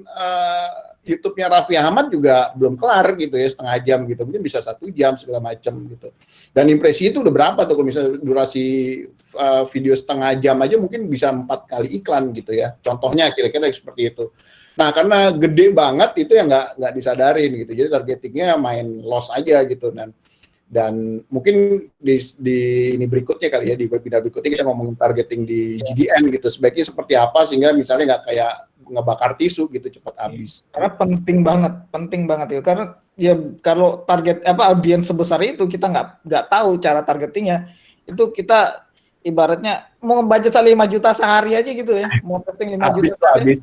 YouTube-nya Raffi Ahmad juga belum kelar gitu ya, setengah jam gitu, mungkin bisa 1 jam segala macam gitu. Dan impresi itu udah berapa tuh kalau misalnya durasi video setengah jam aja mungkin bisa 4 kali iklan gitu ya. Contohnya kira-kira seperti itu. Nah karena gede banget itu yang nggak disadarin gitu, jadi targetingnya main loss aja gitu. Dan mungkin di ini berikutnya kali ya, di webinar berikutnya kita ngomongin targeting di GDN gitu, sebaiknya seperti apa sehingga misalnya nggak kayak ngebakar tisu gitu cepat habis. Karena penting banget itu. Karena ya kalau target audiens sebesar itu kita nggak tahu cara targetingnya, itu kita ibaratnya mau budget 5 juta sehari aja gitu ya, mau posting 5 juta sehari.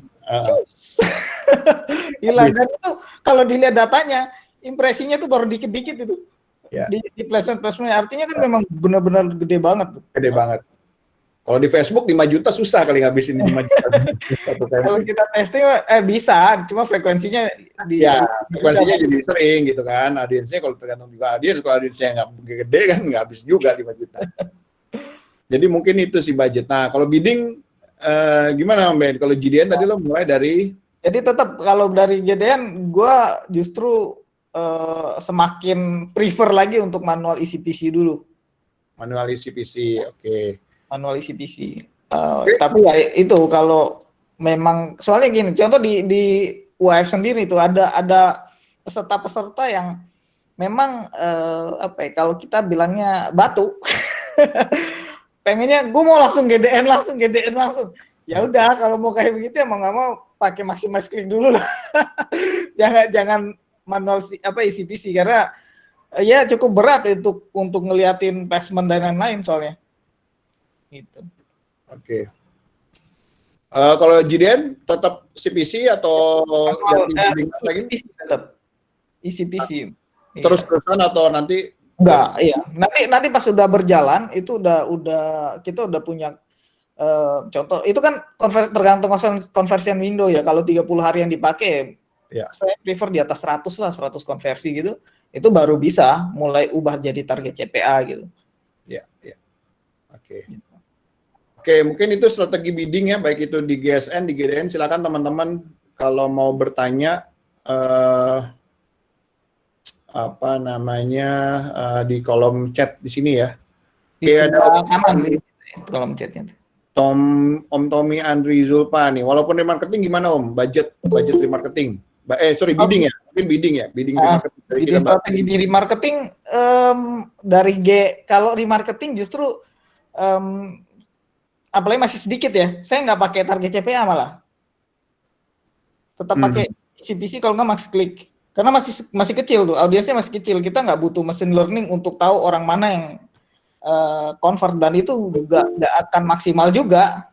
Hilang. Dan itu kalau dilihat datanya, impresinya tuh baru dikit-dikit itu. Ya. Di placement artinya kan memang benar-benar gede banget tuh. Gede banget. Kalau di Facebook 5 juta susah kali ngabisin 5 juta. Kalau kita testing bisa, cuma frekuensinya frekuensinya jadi sering gitu kan. Audiensnya kalau tergantung juga audiens, kalau audiensnya nggak gede kan nggak habis juga 5 juta. Jadi mungkin itu sih budget. Nah, kalau bidding gimana Ben? Kalau GDN tadi lo mulai dari? Jadi tetap kalau dari GDN gue justru semakin prefer lagi untuk manual ECPC dulu. Manual ECPC, oke. Manual ECPC. Tapi ya itu kalau memang soalnya gini, contoh di UAF sendiri itu ada peserta-peserta yang memang kalau kita bilangnya batu. Pengennya gue mau langsung GDN langsung. Ya udah kalau mau kayak begitu ya mau nggak mau pakai maximize click dulu lah. jangan manual ECPC karena ya cukup berat untuk ngeliatin placement dan lain-lain soalnya. Gitu. Oke. Kalau GDN tetap CPC atau ECPC tetap ECPC. Terus-terusan atau nanti? Enggak, iya. Nanti pas sudah berjalan itu udah kita udah punya contoh. Itu kan tergantung conversion window ya. Kalau 30 hari yang dipakai, saya prefer di atas 100 lah, 100 konversi gitu. Itu baru bisa mulai ubah jadi target CPA gitu. Ya. Oke. Oke, mungkin itu strategi bidding ya, baik itu di GSN, di GDN. Silakan teman-teman kalau mau bertanya di kolom chat di sini ya. Di sebelah kanan sih kolom chatnya. Om Tommy Andri Zulpa nih. Walaupun remarketing gimana Om? Budget remarketing. Bidding ya. Mungkin bidding ya. Bidding remarketing. Bidding strategi di remarketing kalau remarketing justru apalagi masih sedikit ya. Saya nggak pakai target CPA malah. Tetap pakai CPC kalau nggak max click. Karena masih kecil tuh, audiensnya masih kecil. Kita nggak butuh machine learning untuk tahu orang mana yang convert, dan itu juga nggak akan maksimal juga.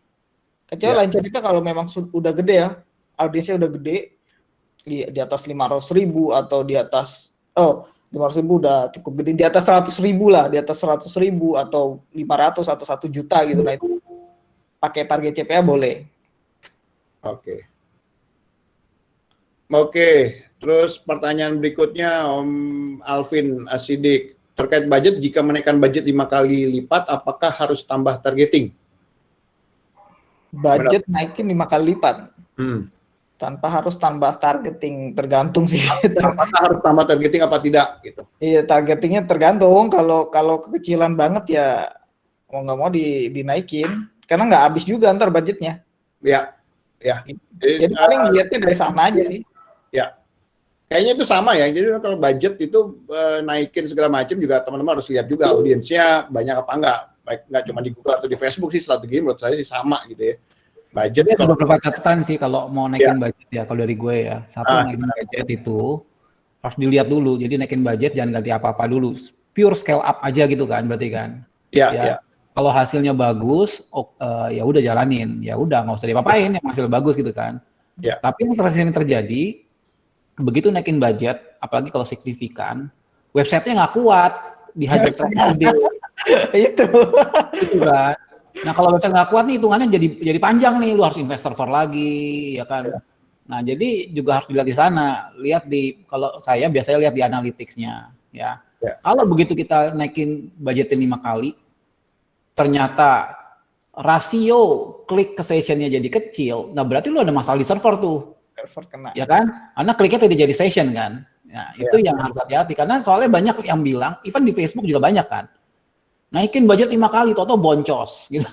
Kecuali lain cerita kalau memang udah gede ya, audiensnya udah gede, di atas 500.000 atau di atas 500.000 udah cukup gede, di atas 100.000 lah, di atas 100.000 atau 500 atau 1 juta gitu. Nah itu pakai target CPA boleh. Oke, terus pertanyaan berikutnya Om Alvin Asidik. Terkait budget, jika menaikkan budget 5 kali lipat, apakah harus tambah targeting? Budget naikin 5 kali lipat. Tanpa harus tambah targeting, tergantung sih. Apakah harus tambah targeting apa tidak? Gitu. Iya, targetingnya tergantung. Kalau kekecilan banget ya mau nggak mau dinaikin. Karena nggak habis juga ntar budgetnya. Ya. Jadi paling lihatnya dari sana aja sih. Ya. Kayaknya itu sama ya. Jadi kalau budget itu naikin segala macam juga teman-teman harus lihat juga audiensnya banyak apa enggak. Baik nggak cuma di Google atau di Facebook sih, strategi menurut saya sih sama gitu ya. Budget ada beberapa catatan sih kalau mau naikin budget ya, kalau dari gue ya. Satu, naikin budget itu harus dilihat dulu. Jadi naikin budget jangan ganti apa-apa dulu. Pure scale up aja gitu kan berarti kan. Iya. Kalau hasilnya bagus, ya udah jalanin, ya udah nggak usah diapa-apain, yang hasil bagus gitu kan. Ya. Tapi yang sering terjadi, begitu naikin budget, apalagi kalau signifikan, websitenya nggak kuat, dihajar traffic gede, Itu. gitu kan. Nah kalau website nggak kuat nih hitungannya jadi panjang nih, lu harus invest server lagi, ya kan. Nah jadi juga harus dilihat di sana, kalau saya biasanya lihat di analytics-nya, ya. Ya. Kalau begitu kita naikin budgetin 5 kali, ternyata rasio klik ke sessionnya jadi kecil, nah berarti lu ada masalah di server tuh, Server kena. ya kan? Karena kliknya tidak jadi session kan. Nah, itu yang harus hati-hati karena soalnya banyak yang bilang, even di Facebook juga banyak kan. Naikin budget 5 kali, toto boncos gitu.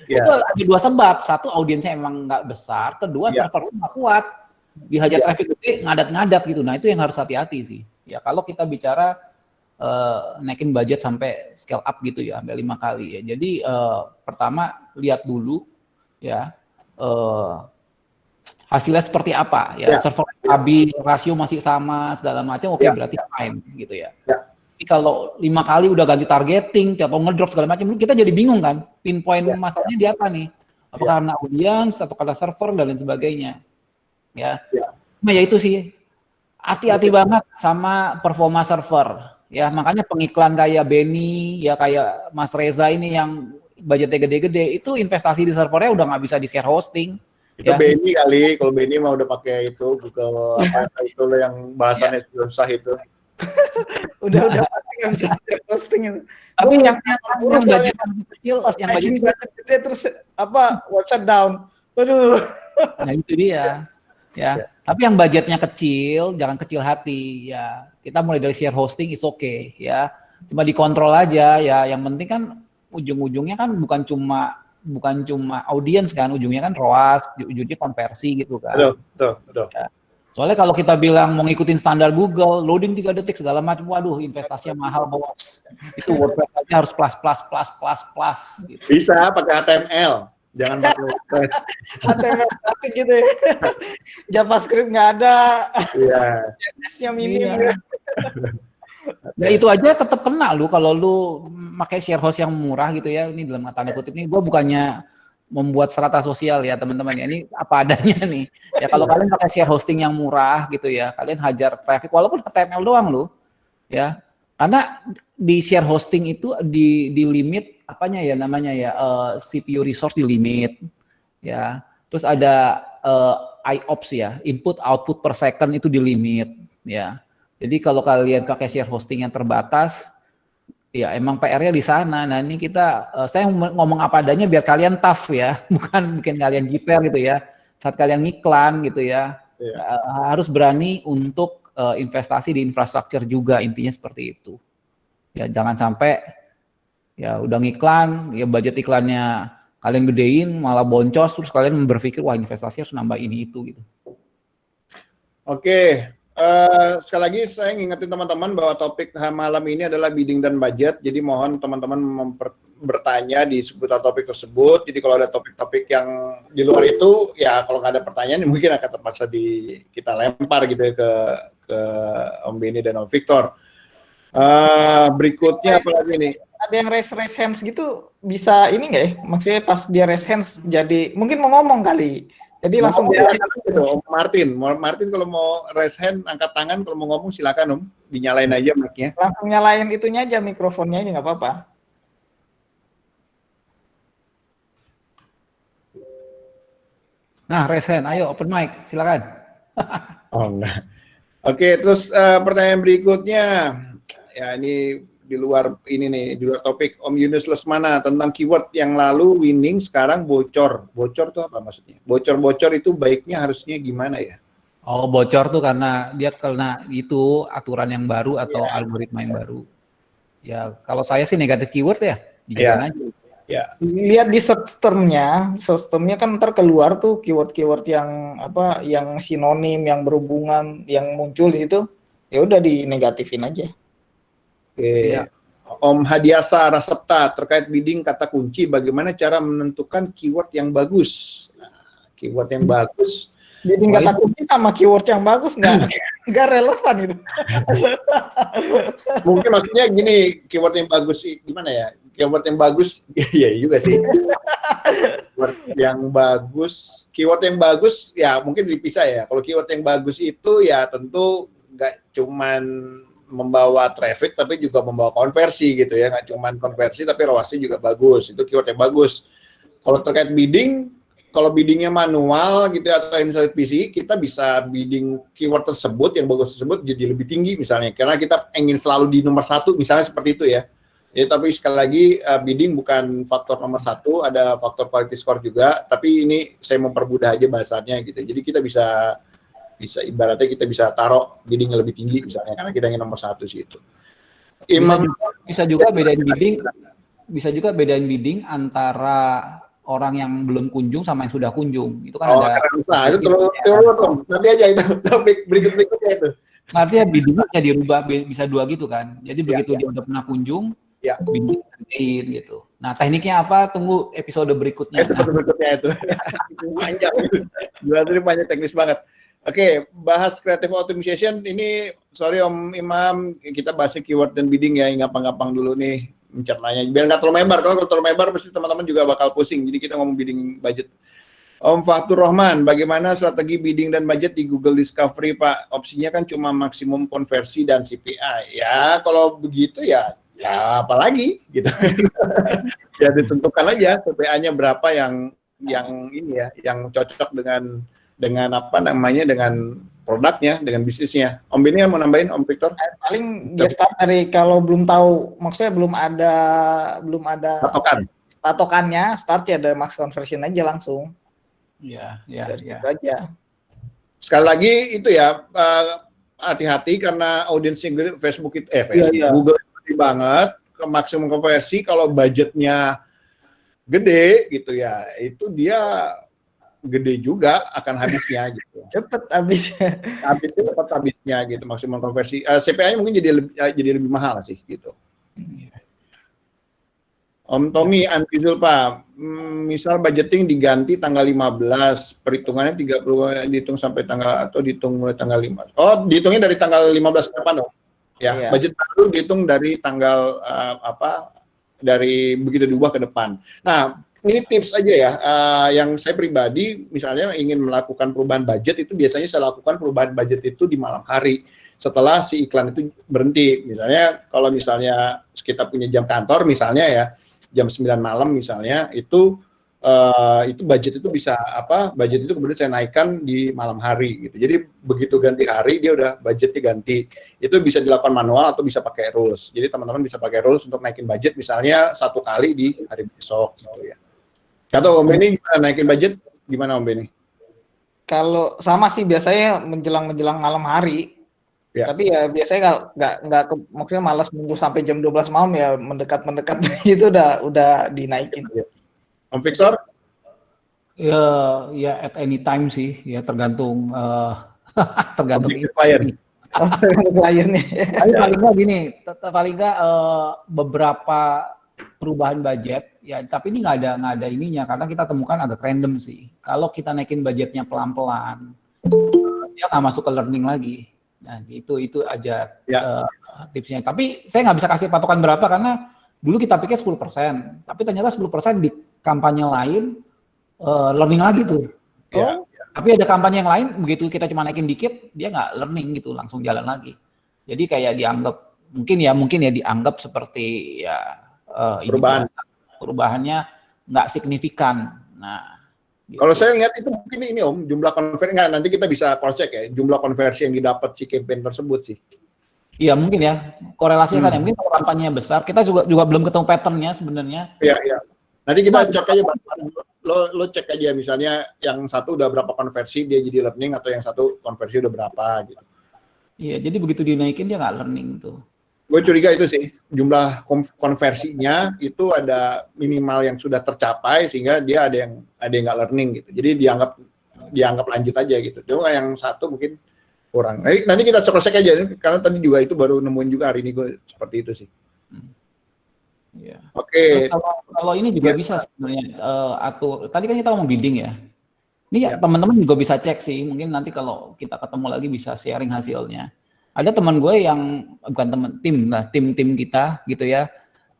Ya. Itu ada 2 sebab. Satu, audiensnya emang nggak besar. Kedua, Ya. server lu nggak kuat. Dihajar traffic gede, ngadat-ngadat gitu. Nah, itu yang harus hati-hati sih. Ya, kalau kita bicara naikin budget sampai scale up gitu ya, sampai 5 kali ya. Jadi pertama lihat dulu ya hasilnya seperti apa ya, server stabil, rasio masih sama segala macam, oke, berarti fine gitu ya. Tapi kalau 5 kali udah ganti targeting atau ngedrop segala macam, kita jadi bingung kan, pinpoint masalahnya di apa nih? Apa karena audiens atau karena server dan lain sebagainya. Ya. Nah, ya itu sih. Hati-hati banget sama performa server. Ya, makanya pengiklan kayak Benny, ya kayak Mas Reza ini yang budgetnya gede-gede, itu investasi di servernya udah nggak bisa di share hosting. Itu Ya. Benny kali, kalau Benny mah udah pakai itu Google apa itu loh yang bahasannya susah itu. udah pasti nggak bisa share posting itu. Tapi Gua yang budget kecil, pas yang naikin budget budget gede terus website down. Waduh. nah itu dia. Ya, tapi yang budgetnya kecil, jangan kecil hati ya. Kita mulai dari share hosting is okay ya. Cuma dikontrol aja ya. Yang penting kan ujung-ujungnya kan bukan cuma audiens kan, ujungnya kan ROAS, ujungnya konversi gitu kan. Betul. Ya. Soalnya kalau kita bilang mau ngikutin standar Google, loading 3 detik segala macam, waduh investasinya mahal bos. Itu WordPress aja harus plus gitu. Bisa pakai HTML, jangan pakai WordPress. HTML static gitu ya. JavaScript nggak ada. Iya. CSS-nya minim. Iya. Ya itu aja tetap kena lu kalau lu pakai share host yang murah gitu ya. Ini dalam tanda kutip nih, gue bukannya membuat strata sosial ya teman-teman ya. Ini apa adanya nih. Ya kalau kalian pakai share hosting yang murah gitu ya, kalian hajar traffic walaupun HTML doang lu, ya. Karena di share hosting itu di limit apanya ya namanya ya CPU resource di limit, ya. Terus ada IOPS ya, input output per second itu di limit, ya. Jadi kalau kalian pakai share hosting yang terbatas, ya emang PR-nya di sana. Nah ini saya ngomong apa adanya biar kalian tough ya, bukan bikin kalian jiper gitu ya. Saat kalian ngiklan gitu ya, harus berani untuk investasi di infrastruktur juga, intinya seperti itu. Ya jangan sampai ya udah ngiklan, ya budget iklannya kalian gedein malah boncos, terus kalian berpikir wah investasi harus nambah ini itu gitu. Oke. Sekali lagi saya ngingetin teman-teman bahwa topik malam ini adalah bidding dan budget. Jadi mohon teman-teman bertanya di seputar topik tersebut. Jadi kalau ada topik-topik yang di luar itu, ya kalau nggak ada pertanyaan mungkin akan terpaksa kita lempar gitu ya ke Om Benny dan Om Victor. Berikutnya apa lagi nih? Ada yang raise hands gitu bisa ini nggak ya? Maksudnya pas dia raise hands jadi mungkin mau ngomong kali. Jadi langsung dia gitu, Om Martin kalau mau raise hand, angkat tangan, kalau mau ngomong silakan Om, dinyalain aja mic-nya. langsung nyalain itunya aja, mikrofonnya aja nggak apa-apa. Nah, raise hand, ayo open mic, silakan. Oh enggak. Oke, terus pertanyaan berikutnya, ya ini di luar topik Om Yunus Lesmana tentang keyword yang lalu winning sekarang bocor. Bocor itu apa maksudnya? Bocor-bocor itu baiknya harusnya gimana ya? Oh, bocor tuh karena itu aturan yang baru atau algoritma yang baru. Ya, kalau saya sih negatif keyword ya, dijalan aja. Ya. Lihat di search termnya kan ntar keluar tuh keyword-keyword yang sinonim, yang berhubungan, yang muncul di situ, ya udah dinegatifin aja. Oke. Ya. Om Hadiasa Rasepta terkait bidding kata kunci, bagaimana cara menentukan keyword yang bagus? Nah, keyword yang bagus. Bidding kata kunci sama keyword yang bagus nggak relevan itu. Mungkin maksudnya gini, keyword yang bagus gimana ya? keyword yang bagus, iya juga sih. Keyword yang bagus ya mungkin dipisah ya. Kalau keyword yang bagus itu ya tentu nggak cuman membawa traffic tapi juga membawa konversi gitu ya. Nggak cuman konversi tapi ROAS-nya juga bagus. Itu keyword yang bagus. Kalau terkait bidding, kalau biddingnya manual gitu atau inside PC, kita bisa bidding keyword tersebut yang bagus tersebut jadi lebih tinggi misalnya. Karena kita ingin selalu di nomor 1 misalnya seperti itu ya. Jadi tapi sekali lagi bidding bukan faktor nomor 1, ada faktor quality score juga. Tapi ini saya mempermudah aja bahasanya gitu. Jadi kita bisa ibaratnya kita bisa taruh bidding yang lebih tinggi misalnya karena kita ingin nomor 1 sih itu. Bisa juga bedain bidding antara orang yang belum kunjung sama yang sudah kunjung. Itu kan ada. Nah, itu terus nanti aja itu topik berikutnya itu. Artinya biddingnya bisa dirubah bisa 2 gitu kan. Jadi begitu dia udah pernah kunjung, bidding gedein gitu. Nah, tekniknya apa? Tunggu episode berikutnya. Episode berikutnya itu. Panjang. Ini banyak teknis banget. Oke, bahas creative optimization ini sorry Om Imam, kita bahas keyword dan bidding ya, gampang-gampang dulu nih mencernanya. Biar nggak terlalu lebar. Kalau terlalu lebar pasti teman-teman juga bakal pusing. Jadi kita ngomong bidding budget. Om Fatur Rahman, bagaimana strategi bidding dan budget di Google Discovery, Pak? Opsinya kan cuma maksimum konversi dan CPI. Ya, kalau begitu ya apalagi gitu. Ya ditentukan aja CPI-nya berapa yang ini ya, yang cocok dengan apa namanya, dengan produknya, dengan bisnisnya. Om Beni mau nambahin, Om Victor? Paling dia start dari kalau belum tahu, maksudnya belum ada patokannya, start ya dari max conversion aja langsung. Iya. Itu aja. Sekali lagi itu ya, hati-hati karena audiensnya gede, Facebook itu Google gede banget, ke maksimum konversi kalau budgetnya gede gitu ya, itu dia gede juga akan habisnya gitu. Cepet habisnya. Cepat habisnya gitu, maksimum konversi. CPI mungkin jadi lebih mahal sih gitu. Om Tommy, unusual Pak, misal budgeting diganti tanggal 15, perhitungannya 30 dihitung sampai tanggal atau dihitung mulai tanggal 5. Oh, dihitungnya dari tanggal 15 ke depan dong. Ya, budget baru dihitung dari tanggal dari begitu diubah ke depan. Nah, ini tips aja ya, yang saya pribadi misalnya ingin melakukan perubahan budget itu biasanya saya lakukan perubahan budget itu di malam hari setelah si iklan itu berhenti. Misalnya kalau misalnya kita punya jam kantor misalnya ya, jam 9 malam misalnya, itu budget itu bisa budget itu kemudian saya naikkan di malam hari gitu. Jadi begitu ganti hari dia udah budgetnya ganti. Itu bisa dilakukan manual atau bisa pakai rules. Jadi teman-teman bisa pakai rules untuk naikin budget misalnya 1 kali di hari besok gitu ya. Atau Om Beni gimana naikin budget? Gimana Om Beni? Kalau sama sih biasanya menjelang malam hari. Ya. Tapi ya biasanya nggak maksudnya malas nunggu sampai jam 12 malam ya, mendekat itu udah dinaikin. Om Victor? Ya at any time sih, ya tergantung klien. Kliennya. Paling nggak gini, paling nggak beberapa perubahan budget ya, tapi ini nggak ada ininya karena kita temukan agak random sih. Kalau kita naikin budgetnya pelan-pelan, dia nggak masuk ke learning lagi. Nah itu aja tipsnya. Tapi saya nggak bisa kasih patokan berapa karena dulu kita pikir 10%, tapi ternyata 10% di kampanye lain learning lagi tuh. Tapi ada kampanye yang lain begitu kita cuma naikin dikit, dia nggak learning gitu, langsung jalan lagi. Jadi kayak dianggap mungkin ya dianggap seperti ya perubahannya nggak signifikan. Nah, gitu. Kalau saya lihat itu mungkin ini Om, jumlah konversi nanti kita bisa cross check ya, jumlah konversi yang didapat si campaign tersebut sih. Iya mungkin ya korelasinya kan, mungkin kalau kampanyenya besar, kita juga belum ketemu patternnya sebenarnya. Iya. Nanti kita cek aja, lo cek aja misalnya yang satu udah berapa konversi dia jadi learning atau yang satu konversi udah berapa gitu. Iya, jadi begitu dinaikin dia nggak learning tuh. Gue curiga itu sih, jumlah konversinya itu ada minimal yang sudah tercapai sehingga dia ada yang nggak learning gitu. Jadi dianggap lanjut aja gitu. Cuma yang satu mungkin kurang. Nanti kita cek aja karena tadi juga itu baru nemuin juga hari ini gue seperti itu sih. Ya. Oke. Kalau ini juga bisa sebenarnya atur. Tadi kan kita ngomong bidding ya. Ini teman-teman juga bisa cek sih. Mungkin nanti kalau kita ketemu lagi bisa sharing hasilnya. Ada teman gue yang bukan tim kita gitu ya,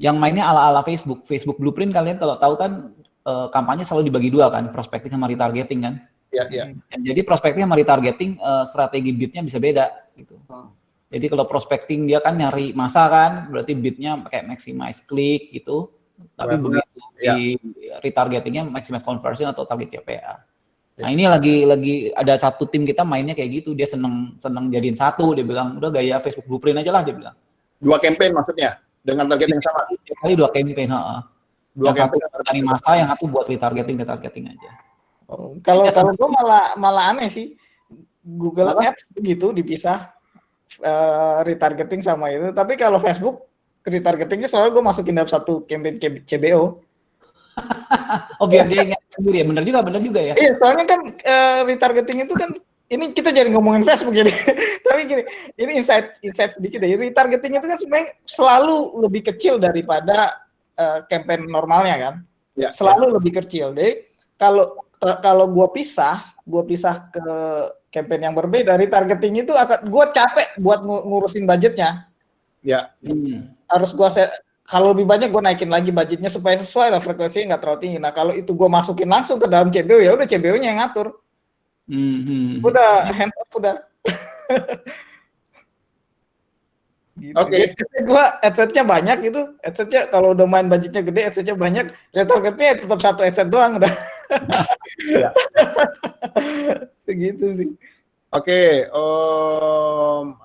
yang mainnya ala-ala Facebook. Facebook Blueprint kalian kalau tahu kan kampanye selalu dibagi dua kan, prospecting sama retargeting kan. Ya. Jadi prospecting sama retargeting strategi bidnya bisa beda gitu. Jadi kalau prospecting dia kan nyari masa kan, berarti bidnya pakai maximize click gitu. Tapi begitu di retargetingnya maximize conversion atau target CPA. Nah ini lagi ada satu tim kita mainnya kayak gitu, dia seneng jadiin satu, dia bilang udah gaya Facebook Blueprint aja lah dia bilang. 2 campaign maksudnya dengan target yang sama. Kali 2 campaign, yang satu dari masa, yang satu buat retargeting aja. Kalau gue malah aneh sih, Google Ads begitu dipisah retargeting sama itu. Tapi kalau Facebook retargetingnya selalu gue masukin dalam satu campaign CBO. Oh biar dia ingat sendiri ya, bener juga ya. Iya, soalnya kan retargeting itu kan, ini kita jadi ngomongin Facebook jadi, tapi gini, ini insight sedikit ya. Retargeting itu kan sebenarnya selalu lebih kecil daripada campaign normalnya kan, selalu lebih kecil. Jadi kalau gue pisah ke campaign yang berbeda, retargeting itu gue capek buat ngurusin budgetnya. Ya. Harus gue kalau lebih banyak gue naikin lagi budgetnya supaya sesuai lah, frekuensinya nggak terlalu tinggi. Nah kalau itu gue masukin langsung ke dalam CBO, ya udah CBO-nya yang ngatur. Udah hands off udah. Gitu. Oke. Gue adset-nya banyak gitu. Adset-nya kalau udah main budgetnya gede, adset-nya banyak. Retargetnya tetap satu adset doang udah. Segitu sih. Oke,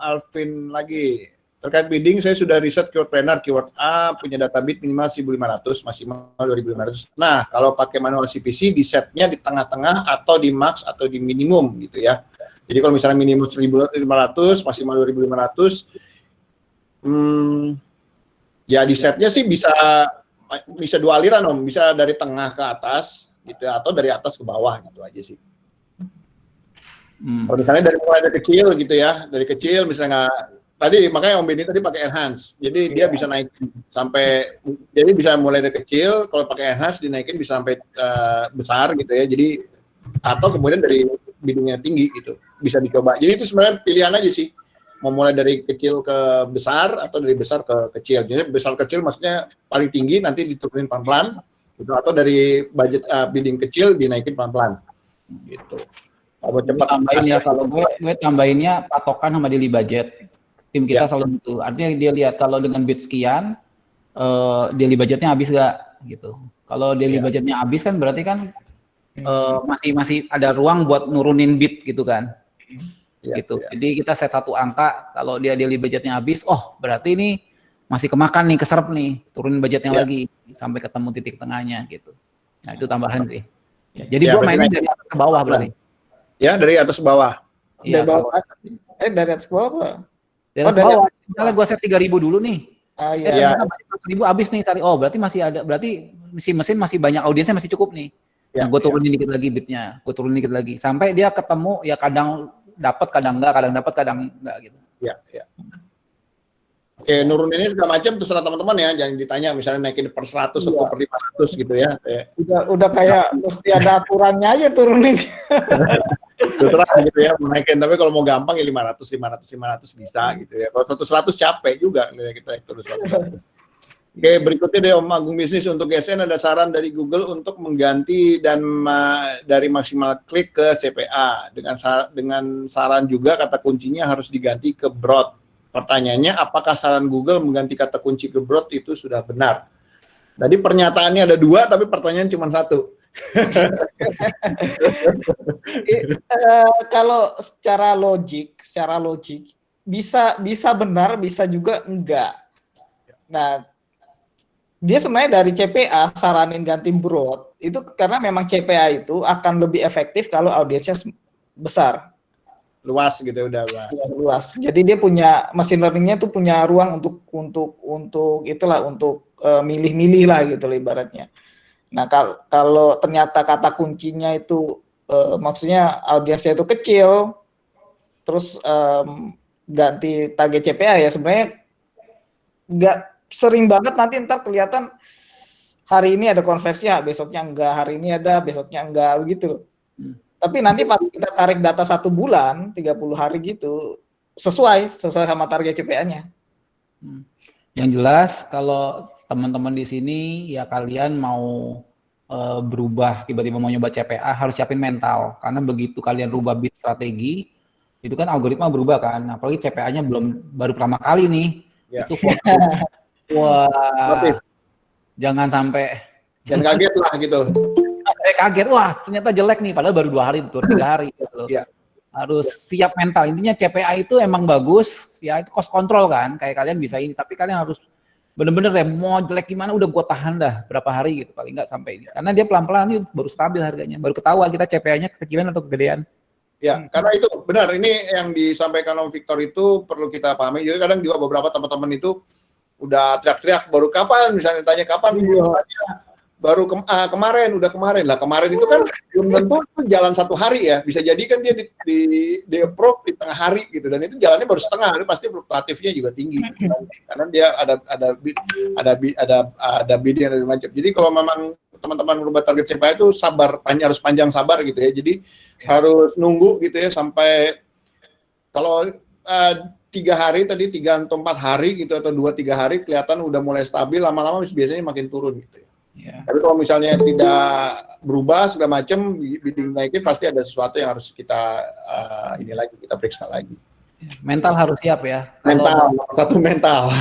Alvin lagi. Terkait bidding, saya sudah riset keyword planner, keyword A, punya data bid minimal 1.500, maksimal 2.500. Nah, kalau pakai manual CPC, di setnya di tengah-tengah atau di max atau di minimum gitu ya. Jadi kalau misalnya minimum 1.500, maksimal 2.500, ya di setnya sih bisa 2 aliran Om, bisa dari tengah ke atas gitu ya, atau dari atas ke bawah gitu aja sih. Kalau misalnya mulai dari kecil gitu ya, dari kecil misalnya tadi makanya Om Benny tadi pakai enhance, jadi dia bisa naikin sampai, jadi bisa mulai dari kecil, kalau pakai enhance dinaikin bisa sampai besar gitu ya, jadi atau kemudian dari biddingnya tinggi gitu, bisa dicoba. Jadi itu sebenarnya pilihan aja sih, mau mulai dari kecil ke besar atau dari besar ke kecil. Jadi besar kecil maksudnya paling tinggi nanti diturunin pelan-pelan, gitu, atau dari budget bidding kecil dinaikin pelan-pelan, gitu. Kalau cepat tambahin ya, kalau gue tambahinnya patokan sama daily budget. Tim kita selalu gitu. Artinya dia lihat kalau dengan bid sekian, daily budgetnya habis gak gitu. Kalau daily budgetnya habis kan berarti kan masih ada ruang buat nurunin bid gitu kan. Gitu. Jadi kita set satu angka, kalau dia daily budgetnya habis, oh berarti ini masih kemakan nih, keserap nih, turunin budgetnya lagi sampai ketemu titik tengahnya gitu. Nah itu tambahan sih. Ya, jadi gua mainnya dari atas ke bawah berarti. Ya dari atas ke bawah. Iya. Dari atas ke bawah. Dari bawah. Misalnya gue set 3.000 dulu nih. Iya. 1.000 habis nih cari. Oh, berarti masih ada. Berarti mesin masih banyak, audiensnya masih cukup nih. Nah, gue turunin dikit lagi bidnya. Gue turunin dikit lagi sampai dia ketemu, ya kadang dapat, kadang enggak, kadang dapat, kadang enggak gitu. Iya. Oke, nuruninnya segala macam terserah teman-teman ya, jangan ditanya misalnya naikin per 100 atau per 500 gitu ya. Udah kayak mesti ada aturannya aja turunin. Terserah gitu ya mau naikin, tapi kalau mau gampang ya 500 bisa gitu ya. Kalau 100 capek juga kita terus. Oke, berikutnya deh Om Agung Bisnis, untuk GSN ada saran dari Google untuk mengganti dan dari maksimal klik ke CPA dengan saran juga kata kuncinya harus diganti ke broad. Pertanyaannya, apakah saran Google mengganti kata kunci ke broad itu sudah benar? Tadi pernyataannya ada 2, tapi pertanyaan cuma 1. Kalau secara logik bisa benar, bisa juga enggak. Nah, dia sebenarnya dari CPA saranin ganti broad itu karena memang CPA itu akan lebih efektif kalau audiensnya besar. Luas gitu udah luas. Jadi dia punya machine learning-nya tuh punya ruang untuk itulah, untuk milih-milih lah gitu lah ibaratnya. Nah, kalau ternyata kata kuncinya itu maksudnya audiensnya itu kecil, terus ganti target CPA ya sebenarnya nggak sering banget, nanti ntar kelihatan hari ini ada konversi, besoknya enggak, hari ini ada, besoknya enggak begitu. Tapi nanti pas kita tarik data 1 bulan, 30 hari gitu, sesuai sama target CPA-nya. Yang jelas kalau teman-teman di sini ya kalian mau berubah tiba-tiba mau nyoba CPA harus siapin mental karena begitu kalian rubah bid strategi itu kan algoritma berubah kan apalagi CPA-nya baru pertama kali nih Ya. itu wah Oke. jangan sampai Dan kaget lah gitu. saya kaget wah ternyata jelek nih padahal baru 2 hari baru 3 hari gitu loh. Iya. Harus siap mental intinya CPA itu emang bagus ya itu cost control kan kayak kalian bisa ini tapi kalian harus bener-bener ya mau jelek gimana udah gua tahan dah berapa hari gitu paling nggak sampai ini karena dia pelan-pelan nih baru stabil harganya baru ketahuan kita CPA-nya kekecilan atau kegedean. Ya, karena itu benar ini yang disampaikan Om Victor itu perlu kita pahami. Jadi kadang juga beberapa teman-teman itu udah teriak-teriak baru kapan misalnya tanya kapan baru kemarin lah kemarin itu kan belum tentu jalan 1 hari ya bisa jadi kan dia di approve di tengah hari gitu dan itu jalannya baru setengah itu pasti fluktuatifnya juga tinggi karena dia ada bidding dan macam jadi kalau memang teman-teman merubah target CPA itu sabar harus panjang sabar gitu ya jadi harus nunggu gitu ya sampai kalau 3 hari tadi 3 atau 4 hari gitu atau 2-3 hari kelihatan udah mulai stabil lama-lama biasanya makin turun gitu ya. Yeah. Tapi kalau misalnya tidak berubah segala macam, bidding naikin pasti ada sesuatu yang harus kita ini lagi kita periksa lagi. Mental harus siap ya. Mental, satu mental.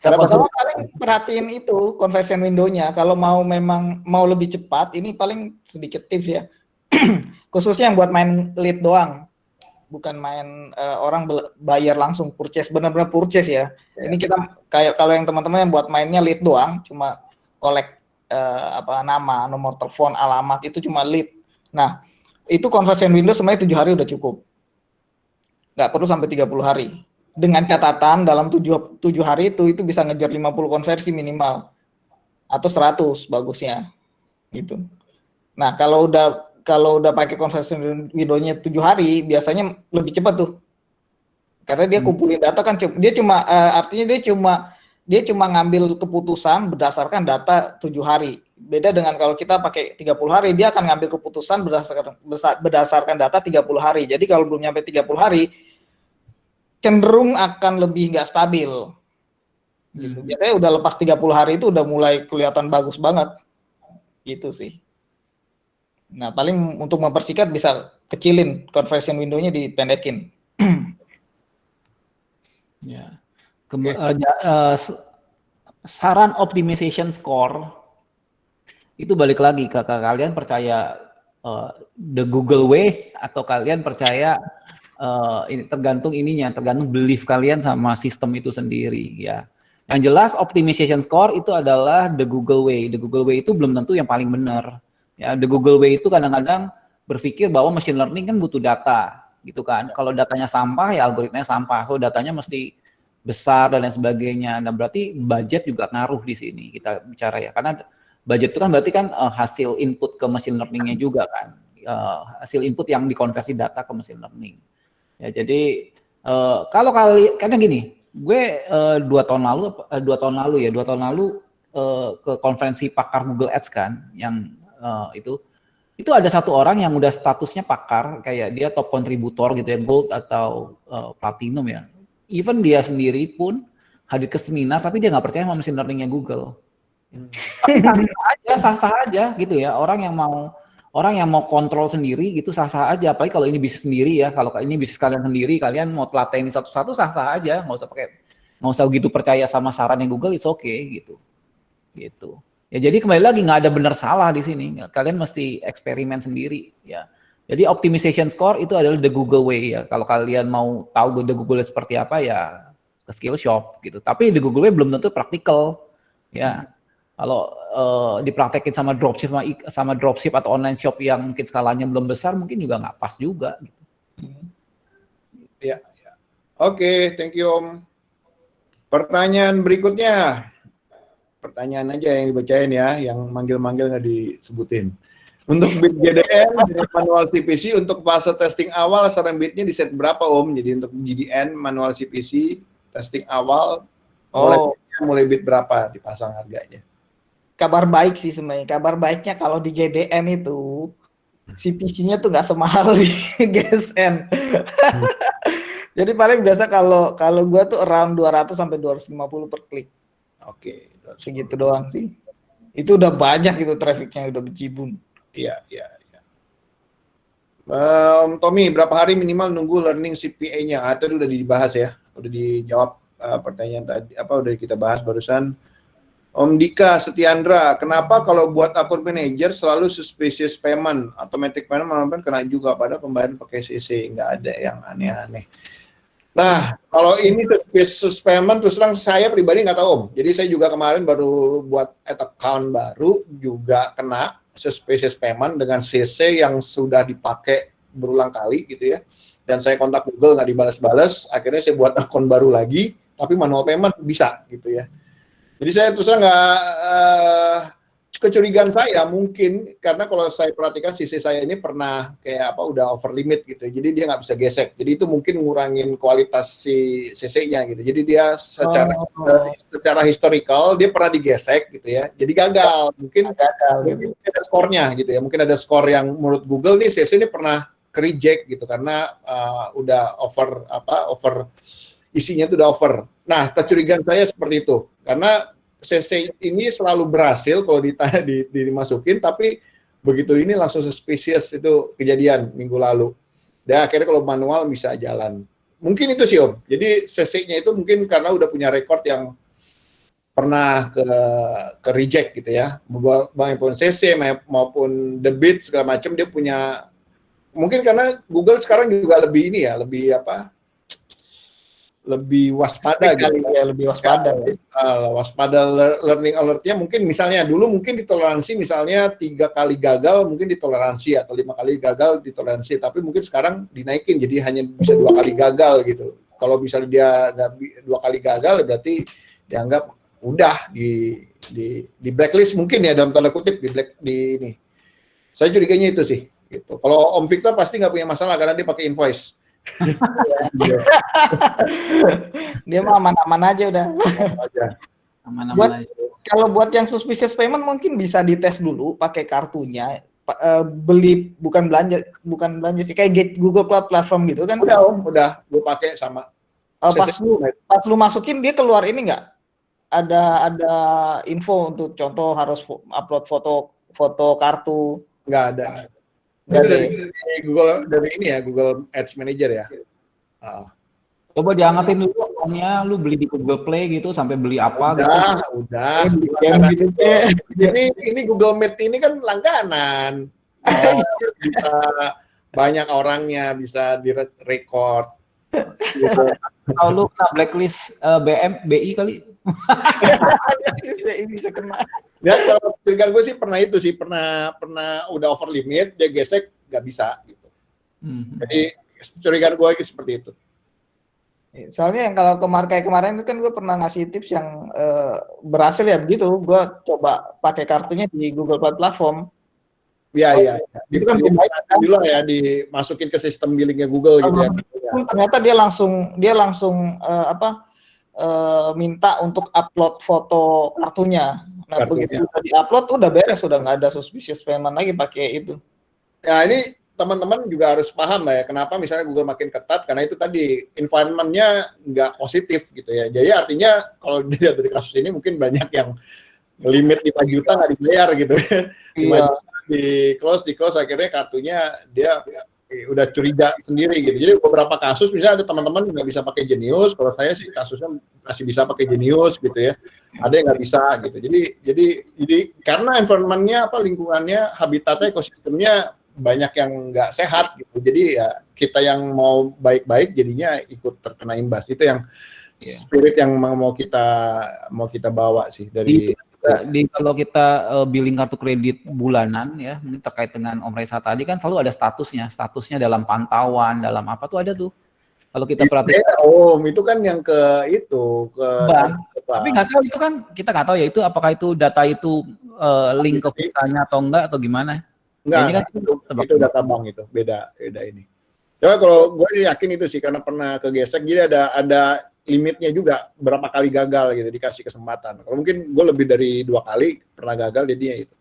Sama paling perhatiin itu conversion window-nya. Kalau mau lebih cepat, ini paling sedikit tips ya. Khususnya yang buat main lead doang, bukan main orang bayar langsung purchase benar-benar purchase ya. Ini kita kayak kalau yang teman-teman yang buat mainnya lead doang, cuma collect nama, nomor telepon, alamat itu cuma lead. Nah, itu conversion window sebenarnya 7 hari udah cukup. Nggak perlu sampai 30 hari. Dengan catatan dalam 7 hari itu bisa ngejar 50 konversi minimal. Atau 100 bagusnya. Gitu. Nah, kalau udah pakai conversion window-nya 7 hari, biasanya lebih cepat tuh. Karena dia kumpulin data kan artinya dia cuma ngambil keputusan berdasarkan data 7 hari. Beda dengan kalau kita pakai 30 hari, dia akan ngambil keputusan berdasarkan data 30 hari. Jadi kalau belum nyampe 30 hari, cenderung akan lebih nggak stabil. Gitu. Biasanya udah lepas 30 hari itu udah mulai kelihatan bagus banget. Gitu sih. Nah, paling untuk mempersikat bisa kecilin conversion window-nya dipendekin. Ya. Saran optimization score itu balik lagi ke kalian percaya the Google way atau kalian percaya ini tergantung belief kalian sama sistem itu sendiri ya. Yang jelas optimization score itu adalah the Google way. The Google way itu belum tentu yang paling benar. Ya, the Google way itu kadang-kadang berpikir bahwa machine learning kan butuh data gitu kan. Kalau datanya sampah ya algoritmanya sampah. So datanya mesti besar dan lain sebagainya. Nah, berarti budget juga ngaruh di sini kita bicara ya. Karena budget itu kan berarti kan hasil input ke machine learning-nya juga kan. Hasil input yang dikonversi data ke machine learning. Ya, jadi kalau karena gini, gue 2 tahun lalu ke konferensi pakar Google Ads kan yang itu ada satu orang yang udah statusnya pakar kayak dia top kontributor gitu ya, gold atau platinum ya. Even dia sendiri pun hadir ke seminar tapi dia nggak percaya sama machine learning-nya Google. Sah-sah aja gitu ya. Orang yang mau kontrol sendiri gitu sah-sah aja. Apalagi kalau ini bisnis sendiri ya. Kalau ini bisnis kalian sendiri, kalian mau telatenin satu-satu sah-sah aja. Nggak usah gitu percaya sama sarannya Google, it's okay gitu. Gitu. Ya jadi kembali lagi nggak ada benar salah di sini. Kalian mesti eksperimen sendiri ya. Jadi optimization score itu adalah the Google way ya. Kalau kalian mau tahu the Google way seperti apa ya ke Skillshop gitu. Tapi the Google way belum tentu praktikal ya. Kalau dipraktekin sama dropship atau online shop yang mungkin skalanya belum besar mungkin juga nggak pas juga gitu. Ya. Oke, thank you Om. Pertanyaan berikutnya. Pertanyaan aja yang dibacain ya, yang manggil-manggil nggak disebutin. Untuk bid GDN manual CPC untuk fase testing awal saran bidnya di set berapa Om? Jadi untuk GDN manual CPC testing awal mulai bid berapa dipasang harganya? Kabar baik sih sebenarnya. Kabar baiknya kalau di GDN itu CPC-nya tuh nggak semahal di GSN. Jadi paling biasa kalau gua tuh around 200 sampai 250 per klik. Oke. Segitu doang sih. Itu udah banyak itu trafficnya, udah berjibun. Iya, iya. Tommy, berapa hari minimal nunggu learning CPA-nya? Itu udah dibahas ya, udah dijawab pertanyaan tadi, udah kita bahas barusan. Om Dika Setiandra, kenapa kalau buat akun manager selalu suspicious payment, automatic payment malah kena juga pada pembayaran pakai CC, nggak ada yang aneh-aneh. Nah, kalau ini suspicious payment, terus terang saya pribadi nggak tahu Om. Jadi saya juga kemarin baru buat account baru, juga kena suspicious payment dengan CC yang sudah dipakai berulang kali gitu ya. Dan saya kontak Google nggak dibalas-balas, akhirnya saya buat akun baru lagi, tapi manual payment bisa gitu ya. Jadi saya terus terang nggak, kecurigaan saya mungkin karena kalau saya perhatikan CC saya ini pernah kayak udah over limit gitu, jadi dia nggak bisa gesek. Jadi itu mungkin ngurangin kualitas si CC-nya gitu. Jadi dia secara historical dia pernah digesek gitu ya. Jadi gagal, mungkin ada skornya gitu ya. Mungkin ada skor yang menurut Google nih CC ini pernah ke reject gitu karena udah over isinya itu udah over. Nah, kecurigaan saya seperti itu karena CC ini selalu berhasil kalau dimasukin, tapi begitu ini langsung suspicious, itu kejadian minggu lalu. Dan akhirnya kalau manual bisa jalan. Mungkin itu sih Om. Jadi CC-nya itu mungkin karena udah punya record yang pernah ke reject gitu ya. Maupun CC maupun debit segala macam dia punya. Mungkin karena Google sekarang juga lebih ini ya, lebih waspada gitu ya, lebih waspada ya. Waspada learning alert-nya mungkin misalnya dulu mungkin ditoleransi misalnya 3 kali gagal mungkin ditoleransi atau 5 kali gagal ditoleransi, tapi mungkin sekarang dinaikin jadi hanya bisa 2 kali gagal gitu. Kalau misalnya dia 2 kali gagal berarti dianggap udah di blacklist mungkin ya, dalam tanda kutip di ini. Saya curiganya itu sih gitu. Kalau Om Victor pasti nggak punya masalah karena dia pakai invoice. Dia mah aman-aman aja udah. Aman-aman aja. Kalau buat yang suspicious payment mungkin bisa dites dulu pakai kartunya, beli bukan belanja sih, kayak Google Cloud Platform gitu kan. Udah gue pakai sama. Pas lu masukin dia keluar ini nggak? Ada info untuk contoh harus upload foto kartu. Nggak ada. Dari Google, dari ini ya, Google Ads Manager ya. Coba diangkatin dulu akunnya, lu beli di Google Play gitu sampai beli apa udah. Gitu. Ini Google Meet ini kan langganan. Bisa banyak orangnya, bisa direkord. Gitu. Kalau lu kena blacklist BI kali. Bisa kena. Ya kalau pilihan gue sih pernah udah over limit, dia gesek nggak bisa gitu. Jadi curigaan gue seperti itu. Soalnya yang kalau kayak kemarin itu kan gue pernah ngasih tips yang berhasil ya begitu. Gue coba pakai kartunya di Google Cloud Platform. Iya. Itu kan dulu ya, dimasukin ke sistem billingnya Google gitu ya. Ternyata dia langsung minta untuk upload foto kartunya. Nah, begitu udah di-upload udah beres, udah nggak ada suspicious payment lagi pakai itu. Ya ini teman-teman juga harus paham lah ya, kenapa misalnya Google makin ketat, karena itu tadi environment-nya nggak positif gitu ya. Jadi artinya kalau dilihat dari kasus ini mungkin banyak yang limit 5 juta nggak dibayar gitu ya. Iya. Di close akhirnya kartunya dia udah curiga sendiri gitu. Jadi beberapa kasus misalnya ada teman-teman nggak bisa pakai Genius, kalau saya sih kasusnya masih bisa pakai Genius gitu ya. Ada yang nggak bisa gitu. Jadi karena environment-nya lingkungannya, habitatnya, ekosistemnya banyak yang nggak sehat gitu. Jadi ya kita yang mau baik-baik jadinya ikut terkena imbas. Itu yang spirit yang mau kita bawa sih dari kalau kita billing kartu kredit bulanan ya, mungkin terkait dengan Om Reza tadi kan selalu ada statusnya dalam pantauan, dalam apa tuh ada tuh. Kalau kita perhatikan, itu kan yang ke bank. Tapi nggak tahu itu kan, kita nggak tahu ya itu apakah itu data itu link ke visanya atau enggak atau gimana. Enggak, itu data bank itu beda ini. Coba kalau gue yakin itu sih karena pernah kegesek, jadi ada limitnya juga berapa kali gagal gitu, dikasih kesempatan. Kalau mungkin gue lebih dari 2 kali pernah gagal jadinya itu.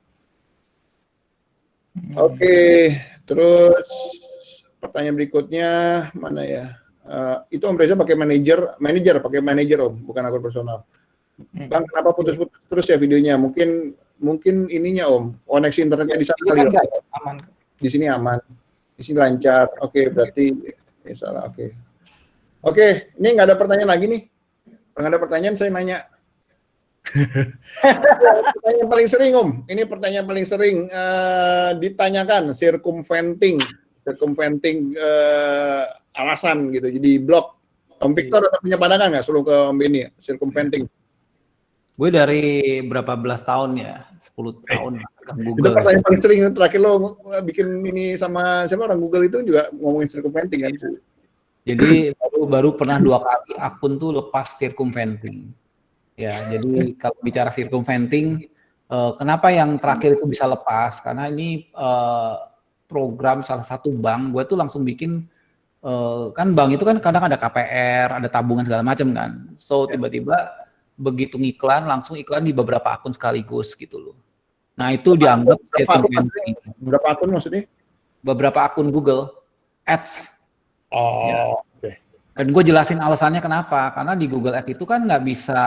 Oke, terus pertanyaan berikutnya mana ya? Itu Om Reza pakai manajer pakai manajer Om, bukan akun personal. Bang, kenapa putus-putus terus ya videonya? Mungkin ininya Om, koneksi internetnya di sana Ini kali kan ya. nggak aman. Di sini aman, di sini lancar. Oke, berarti salah. Oke, ini nggak ada pertanyaan lagi nih. Kalau nggak ada pertanyaan, saya nanya. Pertanyaan paling sering Om, ini pertanyaan paling sering ditanyakan, circumventing alasan gitu. Jadi blok. Om Victor ada punya pandangan nggak suruh ke Om Beni circumventing? Gue dari berapa belas tahun ya, 10 tahun pegang Itu Google. pertanyaan paling sering. Terakhir lo bikin ini sama siapa orang Google itu juga ngomongin circumventing kan? Jadi baru pernah 2 kali akun tuh lepas circumventing. Ya, jadi kalau bicara circumventing, kenapa yang terakhir itu bisa lepas? Karena ini program salah satu bank, gue tuh langsung bikin, kan bank itu kan kadang ada KPR, ada tabungan segala macam kan. So tiba-tiba begitu ngiklan, langsung iklan di beberapa akun sekaligus gitu loh. Nah itu dianggap circumventing. Berapa akun maksudnya? Beberapa akun Google Ads. Ya. Oke. Dan gue jelasin alasannya kenapa. Karena di Google Ads itu kan nggak bisa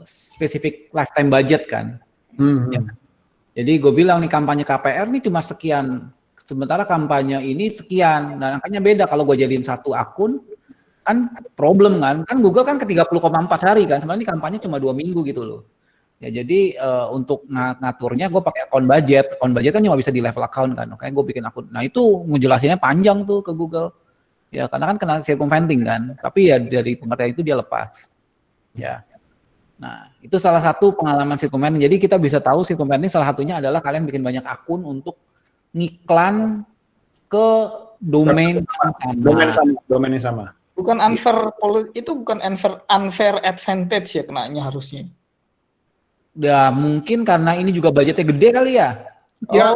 spesifik lifetime budget kan. Ya. Jadi gue bilang nih kampanye KPR nih cuma sekian. Sementara kampanye ini sekian. Nah angkanya beda kalau gue jadiin satu akun. Kan problem kan Google kan ke 30,4 hari kan, sebenarnya ini kampanye cuma 2 minggu gitu loh. Ya jadi untuk ngaturnya gue pakai akun budget kan cuma bisa di level account kan, oke gue bikin akun. Nah itu ngejelasinnya panjang tuh ke Google, ya karena kan kena circumventing kan, tapi ya dari pengertian itu dia lepas. Ya, nah itu salah satu pengalaman circumventing. Jadi kita bisa tahu circumventing salah satunya adalah kalian bikin banyak akun untuk ngiklan ke domain yang sama. Domainnya sama. Bukan unfair advantage ya kenanya harusnya. Ya mungkin karena ini juga budgetnya gede kali ya. Ya,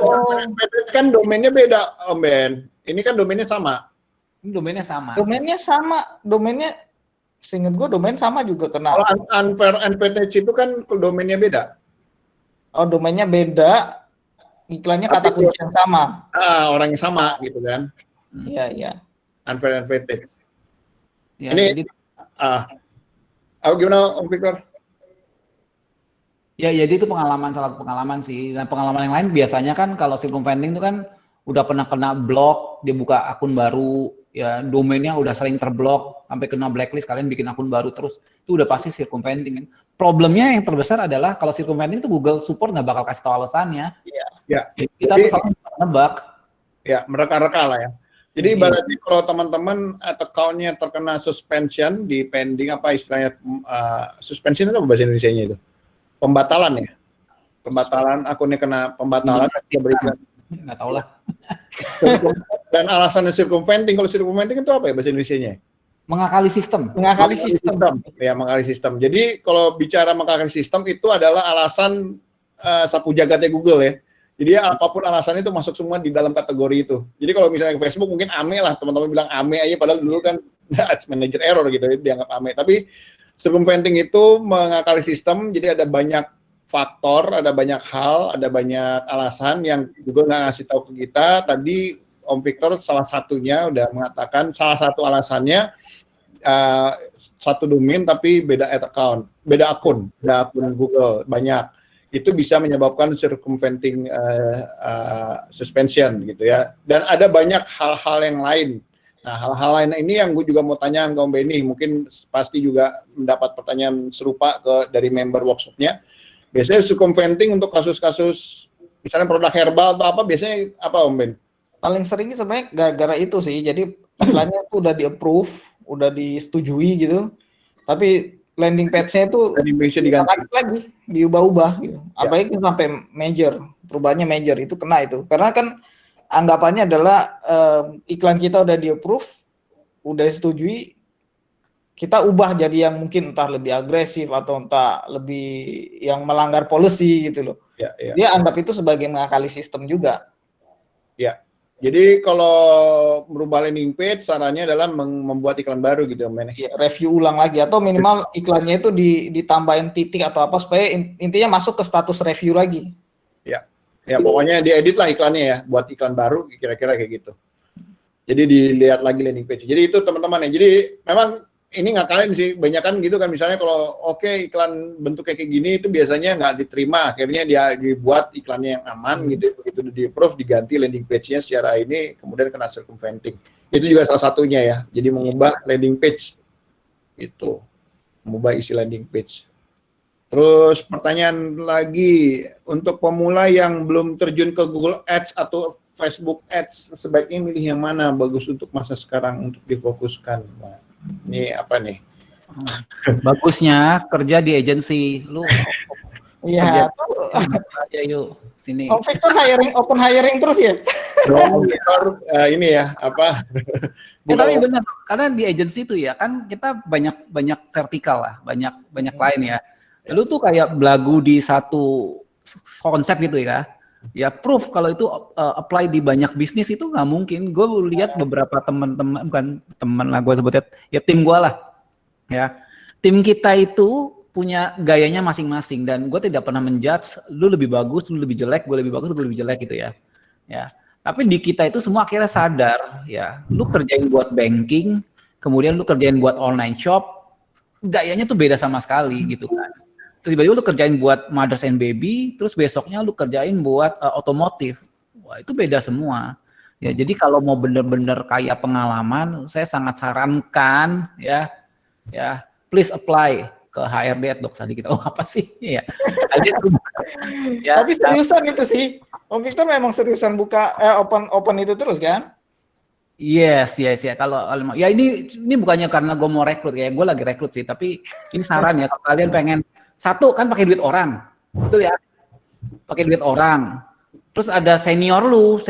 kan domainnya beda Om Ben. Ini kan domainnya sama. Ini domainnya sama. Domainnya seingat gue domain sama juga kena. Kalau unfair advantage itu kan domainnya beda. Oh, domainnya beda. Iklannya kata kunci yang sama. Orang yang sama gitu kan. Iya. Unfair advantage. Ya, ini jadi, gimana Om Victor? Ya, jadi itu salah satu pengalaman sih. Dan pengalaman yang lain biasanya kan kalau circumventing itu kan udah pernah kena blok, dia buka akun baru, ya domainnya udah sering terblok, sampai kena blacklist, kalian bikin akun baru terus, itu udah pasti circumventing kan. Problemnya yang terbesar adalah kalau circumventing itu Google support nggak bakal kasih tahu alasannya. Ya. Kita tuh selalu nebak. Ya, mereka-reka lah ya. Jadi ibaratnya kalau teman-teman account-nya terkena suspension di pending apa istilahnya suspension itu apa bahasa Indonesianya itu? Pembatalan ya. Pembatalan akunnya kena pembatalan dia berikan. Nggak tahu lah. Dan alasannya circumventing, kalau circumventing itu apa ya bahasa Indonesianya? Mengakali sistem. Ya, mengakali sistem. Jadi kalau bicara mengakali sistem itu adalah alasan sapu jagatnya Google ya. Jadi apapun alasannya itu masuk semua di dalam kategori itu. Jadi kalau misalnya Facebook mungkin AME lah, teman-teman bilang AME aja, padahal dulu kan ads manager error gitu, dianggap AME. Tapi circumventing itu mengakali sistem, jadi ada banyak faktor, ada banyak hal, ada banyak alasan yang Google nggak ngasih tahu ke kita. Tadi Om Victor salah satunya udah mengatakan salah satu alasannya satu domain tapi beda akun Google banyak. Itu bisa menyebabkan circumventing suspension gitu ya. Dan ada banyak hal-hal yang lain. Nah, hal-hal lain ini yang gue juga mau tanya ke Om Beni, mungkin pasti juga mendapat pertanyaan serupa dari member workshopnya. Biasanya circumventing untuk kasus-kasus misalnya produk herbal atau apa, biasanya apa Om Ben? Paling seringnya sebenarnya gara-gara itu sih. Jadi iklannya tuh udah di-approve, udah disetujui gitu. Tapi landing page-nya itu diganti lagi, diubah-ubah gitu. Apalagi sampai major, perubahannya major, itu kena itu. Karena kan anggapannya adalah iklan kita udah di-approve, udah disetujui, kita ubah jadi yang mungkin entah lebih agresif atau entah lebih yang melanggar policy gitu loh. Dia anggap itu sebagai mengakali sistem juga. Ya. Jadi kalau merubah landing page, sarannya adalah membuat iklan baru gitu, Men. Ya, review ulang lagi atau minimal iklannya itu ditambahin titik atau apa supaya intinya masuk ke status review lagi. Ya pokoknya diedit lah iklannya ya, buat iklan baru kira-kira kayak gitu. Jadi dilihat lagi landing page. Jadi itu teman-teman ya. Jadi memang ini ngakalin sih, banyak kan gitu kan, misalnya kalau oke iklan bentuknya kayak gini itu biasanya nggak diterima, akhirnya dia dibuat iklannya yang aman gitu, begitu di approve diganti landing page-nya secara ini, kemudian kena circumventing. Itu juga salah satunya ya, jadi mengubah landing page itu, mengubah isi landing page. Terus pertanyaan lagi, untuk pemula yang belum terjun ke Google Ads atau Facebook Ads, sebaiknya milih yang mana bagus untuk masa sekarang untuk difokuskan? Nah, ini apa nih? Bagusnya kerja di agensi, lu Iya, aja yuk sini. Om Victor open hiring terus ya? Ini ya apa? Ya, tapi benar, karena di agensi itu ya kan kita banyak vertikal lah, banyak klien ya. Lu tuh kayak belagu di satu konsep gitu ya. Ya proof kalau itu apply di banyak bisnis itu nggak mungkin. Gue lihat beberapa teman-teman, bukan teman lah gue sebutnya, ya tim gue lah. Ya, tim kita itu punya gayanya masing-masing dan gue tidak pernah menjudge lu lebih bagus, lu lebih jelek, gue lebih bagus, gue lebih jelek gitu ya. Ya, tapi di kita itu semua akhirnya sadar ya, lu kerjain buat banking, kemudian lu kerjain buat online shop, gayanya tuh beda sama sekali gitu kan. Terus tiba-tiba lu kerjain buat mothers and baby, terus besoknya lu kerjain buat otomotif. Wah, itu beda semua. Ya, jadi kalau mau bener-bener kaya pengalaman, saya sangat sarankan ya, please apply ke HRD Docs tadi kita. Oh, apa sih? Ya. Tapi seriusan itu sih. Om Victor memang seriusan buka open itu terus kan? Yes. Ya kalau ya ini bukannya karena gue mau rekrut, ya gue lagi rekrut sih, tapi ini saran ya kalau kalian pengen satu kan pakai duit orang, betul ya, pakai duit orang. Terus ada senior lu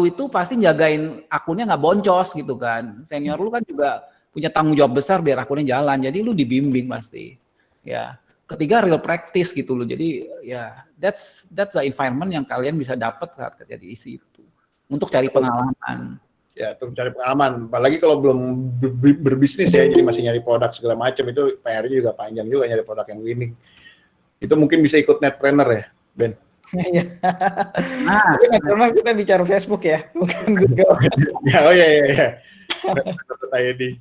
itu pasti jagain akunnya nggak boncos gitu kan. Senior lu kan juga punya tanggung jawab besar biar akunnya jalan, jadi lu dibimbing pasti. Ya. Ketiga real practice gitu loh. Jadi ya that's the environment yang kalian bisa dapat saat kerja di situ untuk cari pengalaman. Ya, untuk cari pengalaman. Apalagi kalau belum berbisnis ya, jadi masih nyari produk segala macam, itu PR-nya juga panjang juga nyari produk yang winning. Itu mungkin bisa ikut Netpreneur ya, Ben? Iya. Tapi Netpreneur kita bicara Facebook ya, bukan Google. Ya, oh iya. Tadi.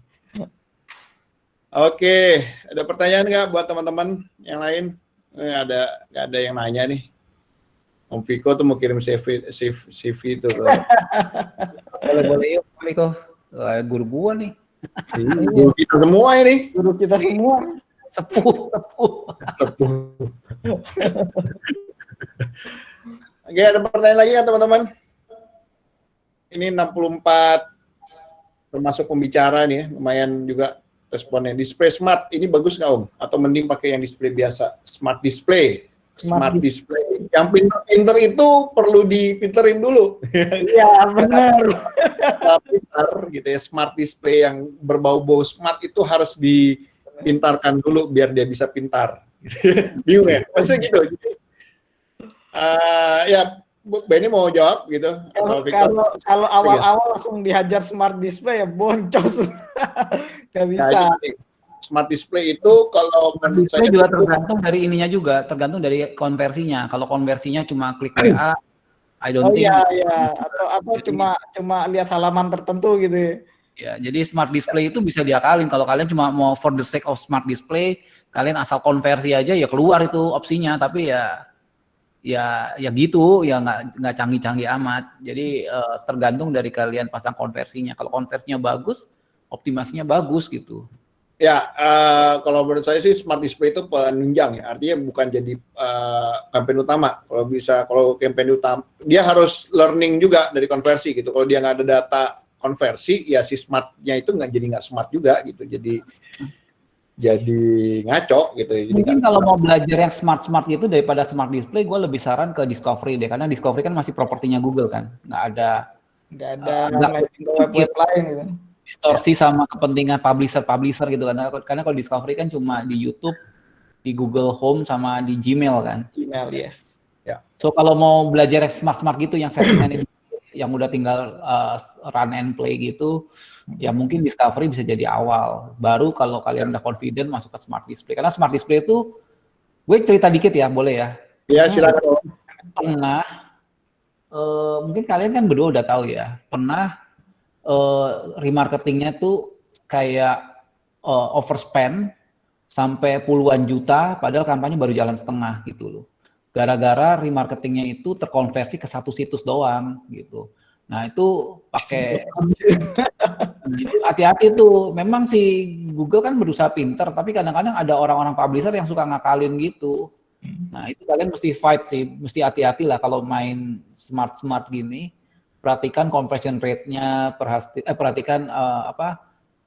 Oke, ada pertanyaan nggak buat teman-teman yang lain? Nggak ada yang nanya nih. Om Viko tuh mau kirim CV itu. Boleh yuk, Om Viko. Guru gua nih. Guru kita semua ini. Guru kita semua. Sepuh. Oke, ada pertanyaan lagi kan teman-teman? Ini 64 termasuk pembicara nih, lumayan juga responnya. Display smart ini bagus nggak Om? Atau mending pakai yang display biasa? Smart display. Yang pinter itu perlu dipinterin dulu. Iya benar. Pintar gitu ya, smart display yang berbau-bau smart itu harus dipintarkan dulu biar dia bisa pintar. Bingung ya? Maksudnya gitu. Ya, Benny mau jawab gitu. Kalau awal-awal langsung dihajar smart display ya boncos. Gak bisa. Ya, smart display itu kalau menurut saya juga tergantung dari ininya juga, tergantung dari konversinya. Kalau konversinya cuma klik WA, I don't think. Iya. Atau cuma lihat halaman tertentu gitu. Ya, jadi smart display itu bisa diakalin. Kalau kalian cuma mau for the sake of smart display, kalian asal konversi aja ya keluar itu opsinya. Tapi ya gitu, ya nggak canggih-canggih amat. Jadi tergantung dari kalian pasang konversinya. Kalau konversinya bagus, optimasinya bagus gitu. Ya, kalau menurut saya sih smart display itu penunjang ya, artinya bukan jadi campaign utama. Kalau campaign utama, dia harus learning juga dari konversi gitu. Kalau dia nggak ada data konversi, ya si smartnya itu nggak smart juga gitu. Jadi ngaco gitu. Mungkin kalau mau belajar yang smart gitu daripada smart display, gue lebih saran ke Discovery deh, karena Discovery kan masih propertinya Google kan, nggak ada web lain gitu. Distorsi sama kepentingan publisher gitu kan. Karena kalau Discovery kan cuma di YouTube, di Google Home sama di Gmail kan. Gmail, yes. Ya. So kalau mau belajar smart gitu yang settingan yang udah tinggal run and play gitu, ya mungkin Discovery bisa jadi awal. Baru kalau kalian udah confident masuk ke smart display. Karena smart display itu, gue cerita dikit ya, boleh ya? Ya silakan. Pernah, mungkin kalian kan berdua udah tahu ya, pernah remarketingnya tuh kayak overspend sampai puluhan juta, padahal kampanye baru jalan setengah gitu loh. Gara-gara remarketingnya itu terkonversi ke satu situs doang gitu. Nah itu pakai hati-hati tuh. Memang si Google kan berusaha pinter, tapi kadang-kadang ada orang-orang publisher yang suka ngakalin gitu. Nah itu kalian mesti fight sih, mesti hati-hati lah kalau main smart gini. Perhatikan conversion rate-nya, perhatikan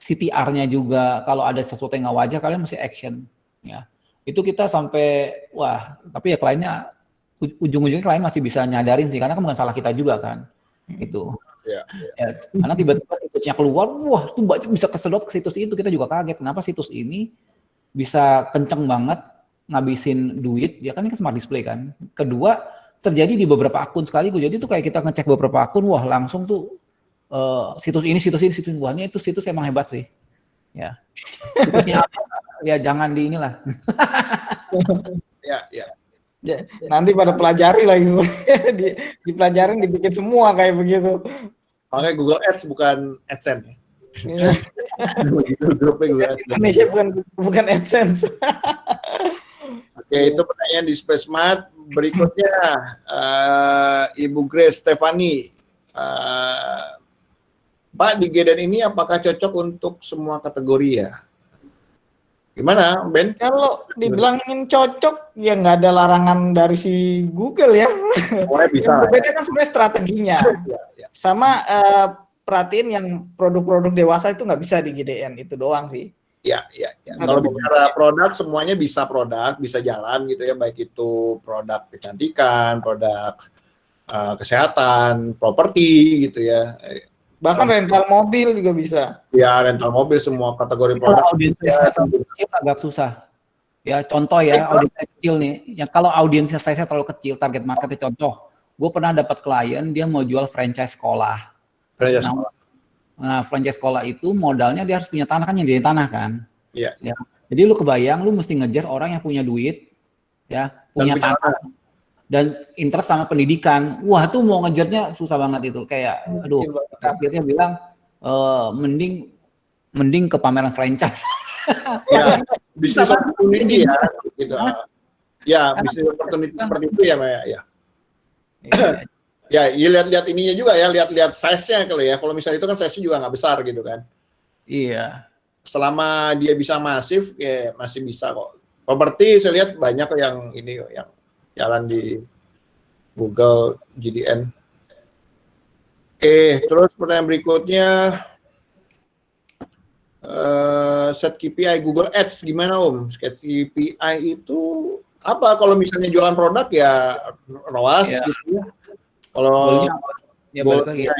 CTR-nya juga. Kalau ada sesuatu yang nggak wajar, kalian mesti action. Ya, itu kita sampai tapi ya kliennya ujung-ujungnya klien masih bisa nyadarin sih, karena kan bukan salah kita juga kan. Itu. Ya, karena tiba-tiba situsnya keluar, wah itu budget bisa kesedot ke situs itu, kita juga kaget. Kenapa situs ini bisa kenceng banget ngabisin duit? Ya kan ini smart display kan. Kedua, terjadi di beberapa akun sekaligus. Jadi tuh kayak kita ngecek beberapa akun, wah langsung tuh situs ini, wahnya itu situs emang hebat sih. Ya. Situsnya apa? Ya jangan di inilah. Ya. Nanti pada pelajari lagi dipelajarin, dibikin semua kayak begitu. Makanya Google Ads bukan AdSense ya. Grupnya Google Ads. Indonesia bukan AdSense. Oke, itu pertanyaan di Spacemart. Berikutnya Ibu Grace Stefani. Pak, di GDN ini apakah cocok untuk semua kategori ya? Gimana, Ben? Kalau dibilangin cocok, ya nggak ada larangan dari si Google ya. Bisa. Yang berbeda kan sebenarnya strateginya. Ya. Sama perhatiin yang produk-produk dewasa itu nggak bisa di GDN, itu doang sih. Ya. Kalau bicara produk, semuanya bisa jalan gitu ya, baik itu produk kecantikan, produk kesehatan, properti gitu ya. Bahkan rental mobil juga bisa. Ya, rental mobil, semua kategori produk. Kalau audiensnya terlalu kecil agak susah. Ya contoh ya, audiensnya kecil nih. Yang kalau audiensnya saya terlalu kecil, target marketnya contoh. Gue pernah dapat klien, dia mau jual franchise sekolah. Nah, franchise sekolah itu modalnya dia harus punya tanah, kan, yang di tanah kan. Iya. Ya. Jadi lu kebayang, lu mesti ngejar orang yang punya duit, ya, punya tanah, dan interest sama pendidikan. Wah, tuh mau ngejarnya susah banget itu. Kayak, aduh, akhirnya bilang, mending ke pameran franchise. Ya, bisnis opportunity ya, gitu. Ya, bisnis opportunity seperti itu ya, Maya. Ya. Ya, lihat ininya juga ya, lihat size-nya kalau ya. Kalau misalnya itu kan size-nya juga nggak besar gitu kan. Iya. Selama dia bisa masif, ya masih bisa kok. Properti saya lihat banyak yang ini yang jalan di Google GDN. Oke, terus pertanyaan berikutnya, set KPI Google Ads gimana Om? Set KPI itu apa? Kalau misalnya jualan produk ya ROAS gitu ya. Kalau goalsnya,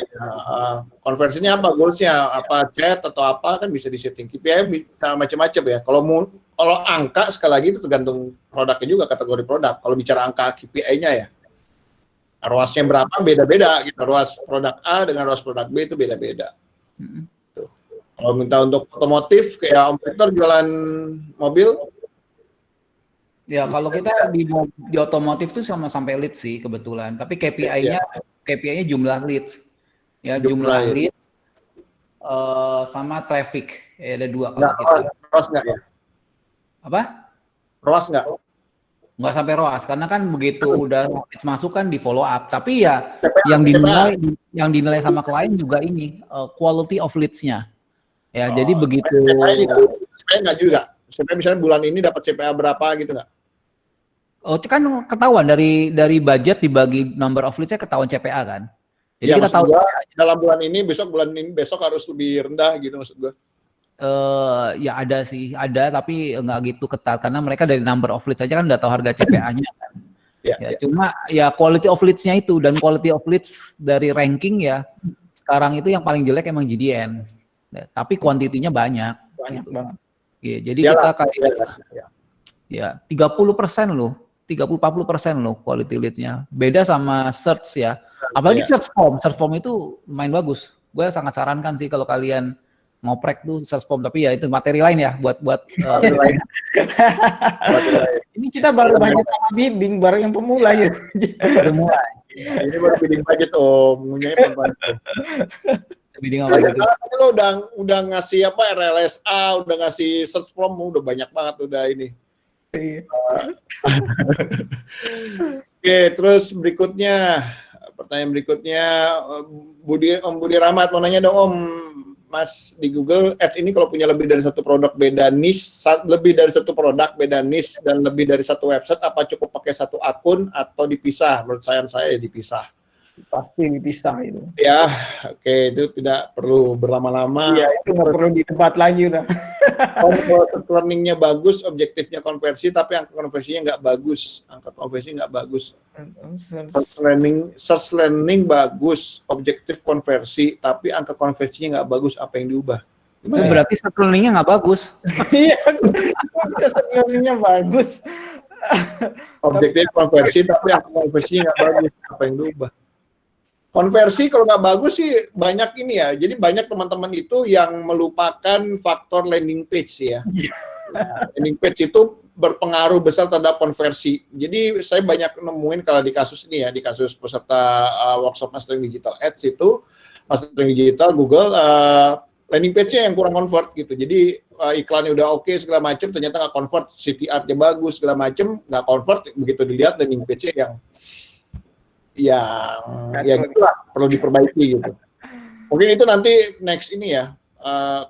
konversinya apa? Goalsnya apa? Chat atau apa kan bisa disetting. KPI bisa macam-macam ya. Kalau angka sekali lagi itu tergantung produknya juga, kategori produk. Kalau bicara angka KPI-nya ya, ROAS-nya berapa beda-beda gitu. ROAS produk A dengan ROAS produk B itu beda-beda. Kalau minta untuk otomotif kayak Om Victor jualan mobil. Ya kalau kita di otomotif itu sama sampai leads sih kebetulan. Tapi KPI-nya jumlah leads. Ya jumlah leads sama traffic. Ya, ada dua kalau kita. ROAS nggak ya? Apa? ROAS nggak? Nggak sampai ROAS, karena kan begitu udah masuk kan di follow up. Tapi ya yang dinilai sama klien juga ini quality of leads-nya. Ya jadi begitu. CPA nggak juga. CPA misalnya bulan ini dapat CPA berapa gitu nggak? Oh kan ketahuan dari budget dibagi number of leads-nya ketahuan CPA kan. Jadi ya, kita tahu dalam bulan ini besok harus lebih rendah gitu maksud gue. Ya ada sih, tapi nggak gitu ketat karena mereka dari number of leads aja kan udah tahu harga CPA-nya kan. Cuma ya quality of leads-nya itu, dan quality of leads dari ranking ya sekarang itu yang paling jelek emang GDN. Tapi kuantitinya banyak gitu. Banget. Ya, jadi kita kayak 30% loh, 30-40% loh quality leads-nya. Beda sama search ya. Apalagi search form itu main bagus. Gue sangat sarankan sih kalau kalian ngoprek tuh search form, tapi ya itu materi lain ya buat lain. Ini kita baru banyak sama bidding, baru yang pemula ya. Baru mulai. Ini baru bidding budget Om, punyanya bidding apa gitu. Karena lo udah ngasih apa RLSA, udah ngasih search from, udah banyak banget udah ini. Iya. Oke, terus berikutnya, pertanyaan berikutnya, Om Budi Rahmat mau nanya dong Om, Mas, di Google Ads ini kalau punya lebih dari satu produk beda niche, lebih dari satu produk beda niche, dan lebih dari satu website, apa cukup pakai satu akun atau dipisah? Menurut saya ya dipisah. Pasti dipisah itu. Ya, oke, itu tidak perlu berlama-lama. Iya, itu nggak perlu didebat lagi udah. Kalau learning-nya bagus, objektifnya konversi, tapi angka konversinya nggak bagus. Angka konversi nggak bagus. Search learning bagus, objektif konversi, tapi angka konversinya nggak bagus. Apa yang diubah? Itu berarti search learning-nya nggak bagus. Iya, sebenarnya bagus. Objektif konversi, tapi angka konversinya nggak bagus. Apa yang diubah? Konversi kalau nggak bagus sih banyak ini ya. Jadi banyak teman-teman itu yang melupakan faktor landing page ya. Nah, landing page itu berpengaruh besar terhadap konversi. Jadi saya banyak nemuin kalau di kasus ini ya, di kasus peserta workshop Mastering Digital Ads itu, Mastering Digital Google, landing page-nya yang kurang convert gitu. Jadi iklannya udah oke segala macam, ternyata nggak convert, CTR-nya bagus segala macam, nggak convert. Begitu dilihat landing page-nya yang ya gitulah, perlu diperbaiki gitu. Mungkin itu nanti next ini ya,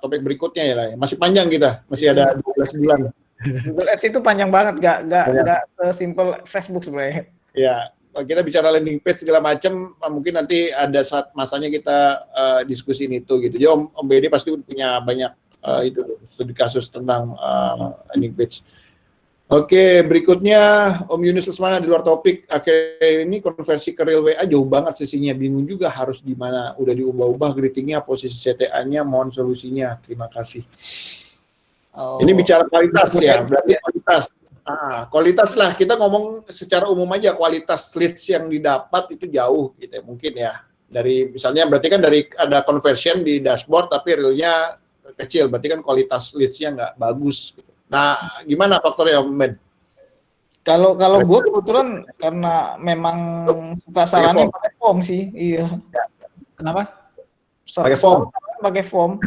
topik berikutnya ya lah. Masih panjang kita, masih ada 12 bulan. Google Ads itu panjang banget, nggak sesimpel Facebook sebenarnya. Ya, kita bicara landing page segala macam, mungkin nanti ada saat masanya kita diskusiin itu gitu. Jadi Om BD pasti punya banyak itu studi kasus tentang landing page. Oke, berikutnya Om Yunus Lesmana di luar topik. Akhirnya ini konversi ke real WA jauh banget sisinya. Bingung juga harus di mana. Udah diubah-ubah greetingnya, posisi CTA-nya, mohon solusinya. Terima kasih. Oh. Ini bicara kualitas ya, berarti kualitas. Kualitas lah, kita ngomong secara umum aja, kualitas leads yang didapat itu jauh gitu ya, mungkin ya. Dari misalnya berarti kan dari ada conversion di dashboard tapi realnya kecil, berarti kan kualitas leads-nya nggak bagus gitu. Nah, gimana faktornya Om Ben? Kalau gue kebetulan karena memang suka sarannya pakai form sih, iya. Kenapa? Pakai form. Pakai form.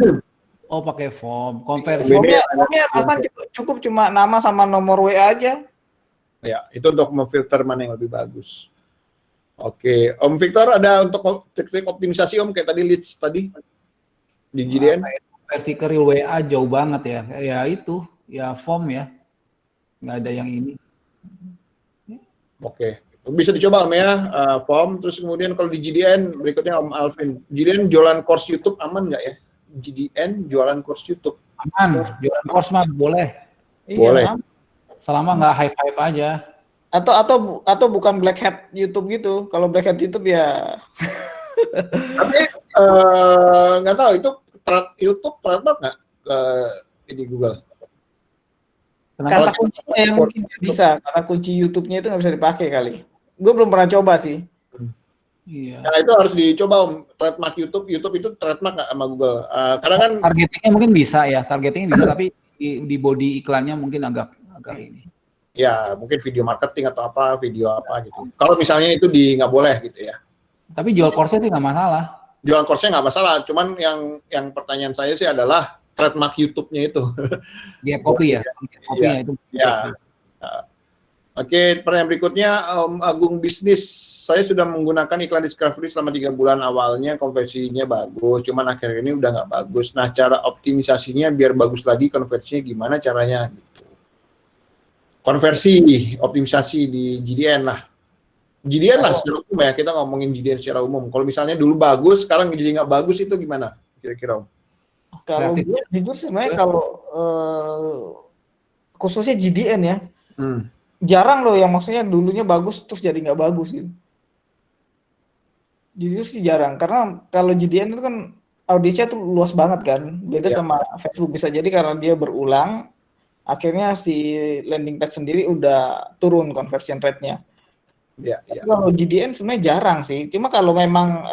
Oh, pakai form. Konversi. Formnya bahkan cukup cuma nama sama nomor WA aja. Ya, itu untuk memfilter mana yang lebih bagus. Oke, Om Victor ada untuk teknik optimisasi Om kayak tadi leads tadi di GDN? Konversi ke real WA jauh banget ya. Ya itu. Ya form ya, nggak ada yang ini. Oke, bisa dicoba Om ya, form. Terus kemudian kalau di GDN berikutnya Om Alvin, GDN jualan course YouTube aman nggak ya? GDN jualan course YouTube aman, jualan course mah boleh. Boleh. Iya, selama nggak hype aja. Atau bukan black hat YouTube gitu. Kalau black hat YouTube ya. Tapi nggak tahu itu YouTube trademark nggak di Google? Kata kuncinya yang mungkin bisa, kata kunci YouTube-nya itu nggak bisa dipakai kali. Gue belum pernah coba sih. Iya. Nah itu harus dicoba Om, trademark YouTube itu trademark nggak sama Google? Karena kan targetingnya mungkin bisa ya, targetingnya bisa, tapi di body iklannya mungkin agak ini. Ya mungkin video marketing atau apa, video apa gitu. Kalau misalnya itu nggak boleh gitu ya. Tapi jual course sih nggak masalah. Jual course-nya nggak masalah, cuman yang pertanyaan saya sih adalah trademark YouTube-nya itu. Dia copy ya? Copy-nya itu. Ya. Oke, pertanyaan berikutnya, Om Agung Bisnis. Saya sudah menggunakan iklan discovery selama 3 bulan awalnya, konversinya bagus, cuman akhirnya ini udah nggak bagus. Nah, cara optimisasinya biar bagus lagi, konversinya gimana caranya? Gitu. Konversi, optimisasi di GDN lah. GDN lah secara umum ya, kita ngomongin GDN secara umum. Kalau misalnya dulu bagus, sekarang jadi nggak bagus, itu gimana kira-kira Om? Kalau gue jujur sebenarnya kalau khususnya GDN ya, jarang loh yang maksudnya dulunya bagus terus jadi nggak bagus gitu. Jujur sih jarang, karena kalau GDN itu kan audiensnya tuh luas banget kan, beda sama Facebook. Bisa jadi karena dia berulang, akhirnya si landing page sendiri udah turun conversion rate-nya. Kalau GDN sebenarnya jarang sih, cuma kalau memang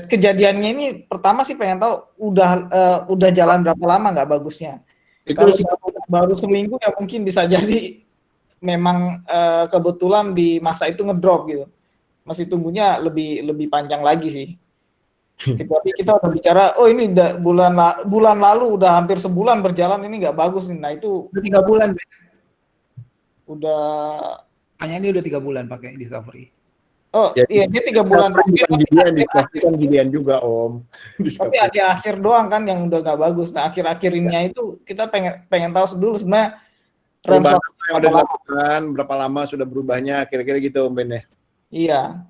kejadiannya ini pertama sih pengen tahu udah jalan berapa lama nggak bagusnya. Kalau baru seminggu ya mungkin bisa jadi memang kebetulan di masa itu ngedrop gitu. Masih tunggunya lebih panjang lagi sih. Kecuali kita udah bicara, oh ini bulan lalu udah hampir sebulan berjalan, ini nggak bagus nih. Nah itu Udah 3 bulan, Ben. udah, Makanya dia udah 3 bulan pakai Discovery. oh Ya, iya dia 3 bulan bukan terakhir, tapi GBN, Discovery kan GBN juga Om. tapi akhir-akhir doang kan yang udah nggak bagus. Nah akhir-akhir ininya itu kita pengen tahu dulu sebenarnya Perubahan ransom apa yang udah dilakukan, berapa lama sudah berubahnya, kira-kira gitu Om Ben ya. Iya.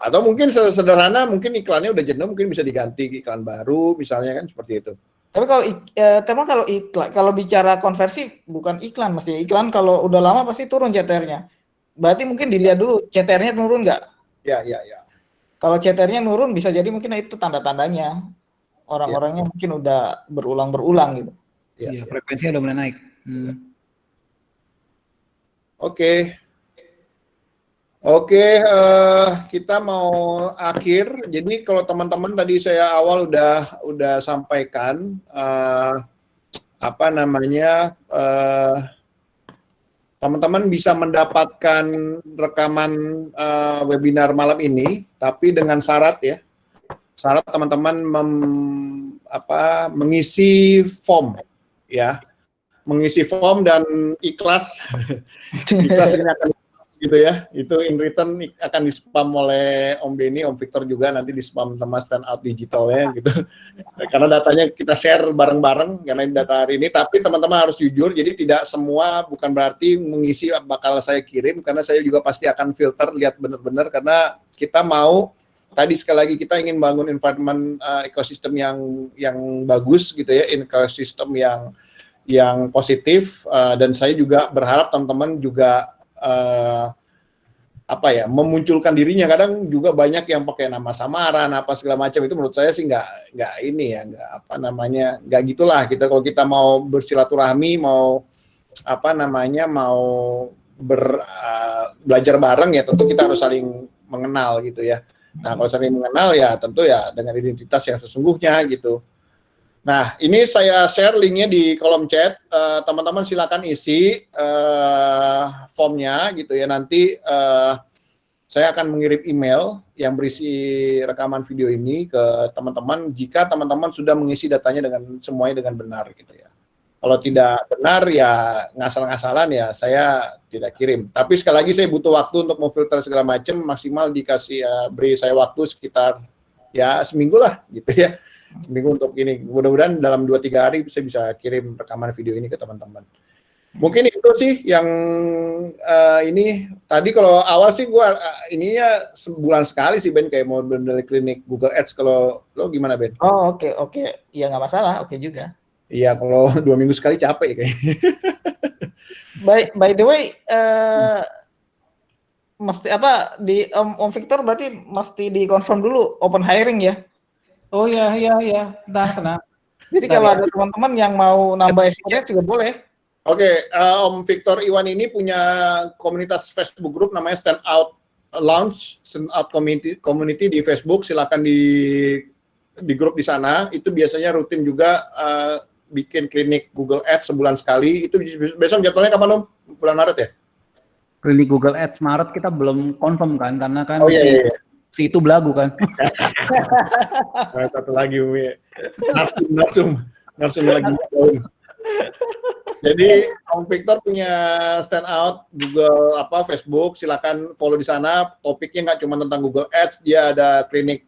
Atau mungkin sederhana, mungkin iklannya udah jenuh, mungkin bisa diganti iklan baru, misalnya kan seperti itu. Tapi kalau iklan, kalau bicara konversi bukan iklan, mesti iklan kalau udah lama pasti turun CTR-nya. Berarti mungkin dilihat dulu CTR-nya turun nggak? Ya. Kalau CTR-nya turun bisa jadi mungkin itu tanda-tandanya orang-orangnya mungkin udah berulang-berulang gitu. Iya, frekuensinya udah mulai naik. Oke, kita mau akhir. Jadi kalau teman-teman tadi saya awal udah sampaikan teman-teman bisa mendapatkan rekaman webinar malam ini, tapi dengan syarat ya. Syarat teman-teman mengisi form ya. Mengisi form dan ikhlas. Ikhlas ini akan gitu ya, itu in return akan di-spam oleh Om Benny, Om Victor juga nanti di-spam sama stand out digitalnya gitu. Karena datanya kita share bareng-bareng karena ini data hari ini, tapi teman-teman harus jujur, jadi tidak semua bukan berarti mengisi bakal saya kirim, karena saya juga pasti akan filter, lihat benar-benar, karena kita mau, tadi sekali lagi kita ingin bangun environment ekosistem yang bagus gitu ya, ekosistem yang positif, dan saya juga berharap teman-teman juga memunculkan dirinya. Kadang juga banyak yang pakai nama samaran apa segala macam, itu menurut saya sih nggak gitulah kita. Kalau kita mau bersilaturahmi, mau belajar bareng ya tentu kita harus saling mengenal gitu ya. Nah kalau saling mengenal ya tentu ya dengan identitas yang sesungguhnya gitu. Nah, ini saya share linknya di kolom chat. Teman-teman silakan isi formnya gitu ya. Nanti saya akan mengirim email yang berisi rekaman video ini ke teman-teman jika teman-teman sudah mengisi datanya semuanya dengan benar gitu ya. Kalau tidak benar ya ngasal-ngasalan ya saya tidak kirim. Tapi sekali lagi saya butuh waktu untuk memfilter segala macam, maksimal dikasih beri saya waktu sekitar ya seminggu lah gitu ya. Seminggu untuk ini, mudah-mudahan dalam 2-3 hari saya bisa kirim rekaman video ini ke teman-teman. Mungkin itu sih yang ini tadi. Kalau awal sih gua ininya sebulan sekali sih Ben, kayak mau bener klinik Google Ads. Kalau lo gimana Ben? Oh oke, ya nggak masalah, oke juga. Iya, kalau 2 minggu sekali capek kayaknya. By the way, mesti di Om Victor berarti mesti dikonfirm dulu open hiring ya. Oh iya. Tenang. Jadi kalau ada teman-teman yang mau nambah experience juga boleh. Oke, Om Victor Iwan ini punya komunitas Facebook group namanya Stand Out Lounge, Stand Out Community di Facebook. Silakan di grup di sana. Itu biasanya rutin juga bikin klinik Google Ads sebulan sekali. Itu besok jadwalnya kapan Om? Bulan Maret ya? Klinik Google Ads Maret kita belum confirm kan, karena kan si itu belagu kan. Satu lagi Umi. Narsum lagi. Jadi Om Victor punya stand out Google Facebook, silakan follow di sana. Topiknya nggak cuma tentang Google Ads, dia ada klinik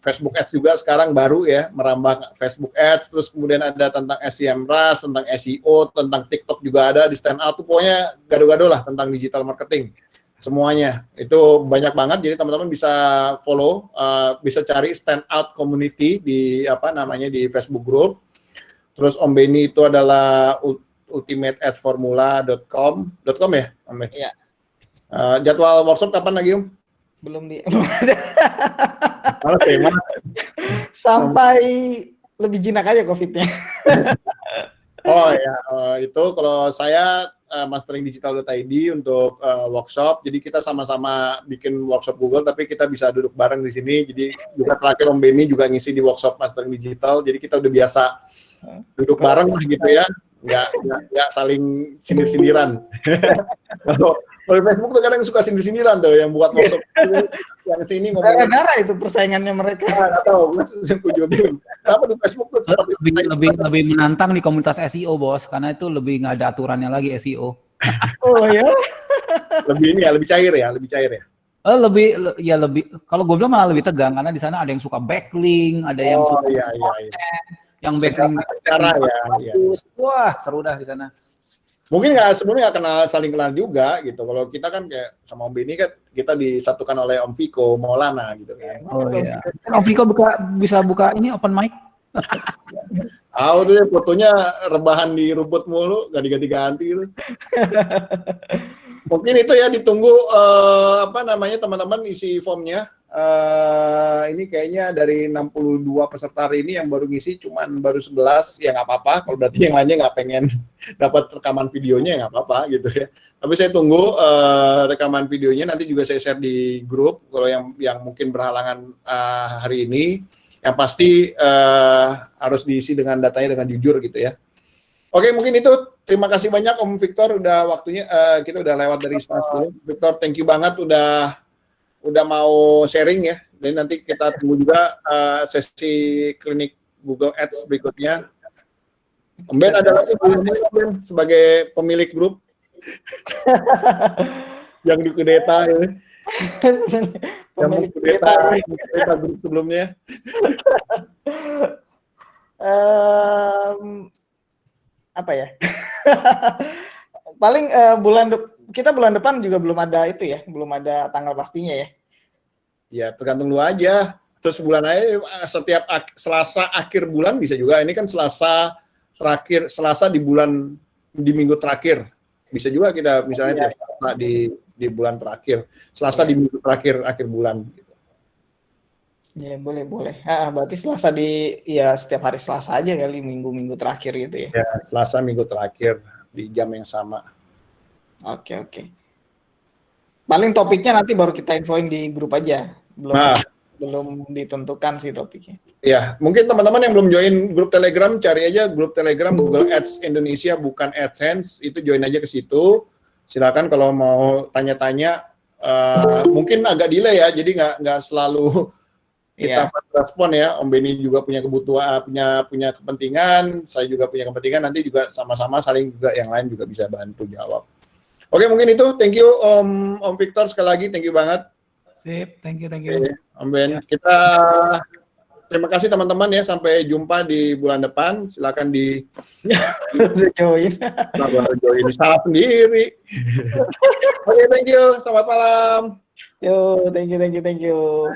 Facebook Ads juga sekarang baru ya, merambah Facebook Ads. Terus kemudian ada tentang SEMrush, tentang SEO, tentang TikTok juga ada di stand out. Tuh pokoknya gado-gado lah tentang digital marketing. Semuanya itu banyak banget, jadi teman-teman bisa follow, bisa cari Stand Out Community di di Facebook group. Terus Om Benny itu adalah ultimateadsformula.com ya, Om Benny? Iya. Jadwal workshop kapan lagi Om? Belum ada. Oke, Sampai lebih jinak aja COVID-nya. Oh ya, itu kalau saya mastering.digital.id untuk workshop. Jadi kita sama-sama bikin workshop Google, tapi kita bisa duduk bareng di sini. Jadi juga terakhir Om Benny juga ngisi di workshop Mastering Digital. Jadi kita udah biasa duduk bareng lah gitu ya. nggak saling sindir-sindiran. Kalau di Facebook tuh kadang suka sindir-sindiran tuh, yang buat masuk yang sini ngomong. Darah itu persaingannya mereka. Nggak tahu, gue juga bingung. Kenapa di Facebook tuh lebih menantang di komunitas SEO bos, karena itu lebih nggak ada aturannya lagi SEO. Oh ya. lebih ini ya, lebih cair ya. Lebih kalau gue bilang malah lebih tegang karena di sana ada yang suka backlink, ada yang suka Iya. yang backlink Cara ya. Wah, seru dah di sana. Mungkin sebelumnya nggak saling kenal juga gitu. Kalau kita kan kayak sama Om Beni kan kita disatukan oleh Om Viko Maulana gitu kan. Oh iya. Om Viko bisa buka ini open mic. Tuh fotonya rebahan di rumput mulu, gak diganti-ganti gitu. Mungkin itu ya, ditunggu teman-teman isi formnya. Ini kayaknya dari 62 peserta hari ini yang baru ngisi cuman baru 11, ya nggak apa-apa. Kalau berarti yang lainnya nggak pengen dapat rekaman videonya, ya nggak apa-apa gitu ya. Tapi saya tunggu rekaman videonya, nanti juga saya share di grup. Kalau yang mungkin berhalangan hari ini, yang pasti harus diisi dengan datanya dengan jujur gitu ya. Oke, mungkin itu. Terima kasih banyak Om Victor, udah waktunya kita udah lewat dari setengah 10. Victor, thank you banget udah mau sharing ya. Dan nanti kita tunggu juga sesi klinik Google Ads berikutnya. Om Ben ada lagi sebagai pemilik grup yang dikudeta ya. Yang kudeta grup sebelumnya. Apa ya? Paling kita bulan depan juga belum ada itu ya, belum ada tanggal pastinya ya. Ya tergantung lu aja. Terus bulan aja setiap Selasa akhir bulan bisa juga. Ini kan Selasa terakhir, Selasa di minggu terakhir. Bisa juga kita misalnya di bulan terakhir. Selasa di minggu terakhir akhir bulan gitu. Ya boleh. Berarti Selasa setiap hari Selasa aja kali, minggu terakhir gitu ya. Ya, Selasa minggu terakhir di jam yang sama. Oke. Paling topiknya nanti baru kita infoin di grup aja. Belum ditentukan sih topiknya. Ya, mungkin teman-teman yang belum join grup Telegram, cari aja grup Telegram Google Ads Indonesia, bukan AdSense, itu join aja ke situ. Silakan kalau mau tanya-tanya, mungkin agak delay ya, jadi nggak selalu kita respon ya. Om Beni juga punya kebutuhan, punya kepentingan, saya juga punya kepentingan, nanti juga sama-sama saling juga yang lain juga bisa bantu jawab. Oke, mungkin itu. Thank you Om Victor sekali lagi, thank you banget. Sip, thank you. Oke, Om Ben. Kita terima kasih teman-teman ya, sampai jumpa di bulan depan. Silakan join. Salah sendiri. Oke, thank you. Selamat malam. Yo, thank you.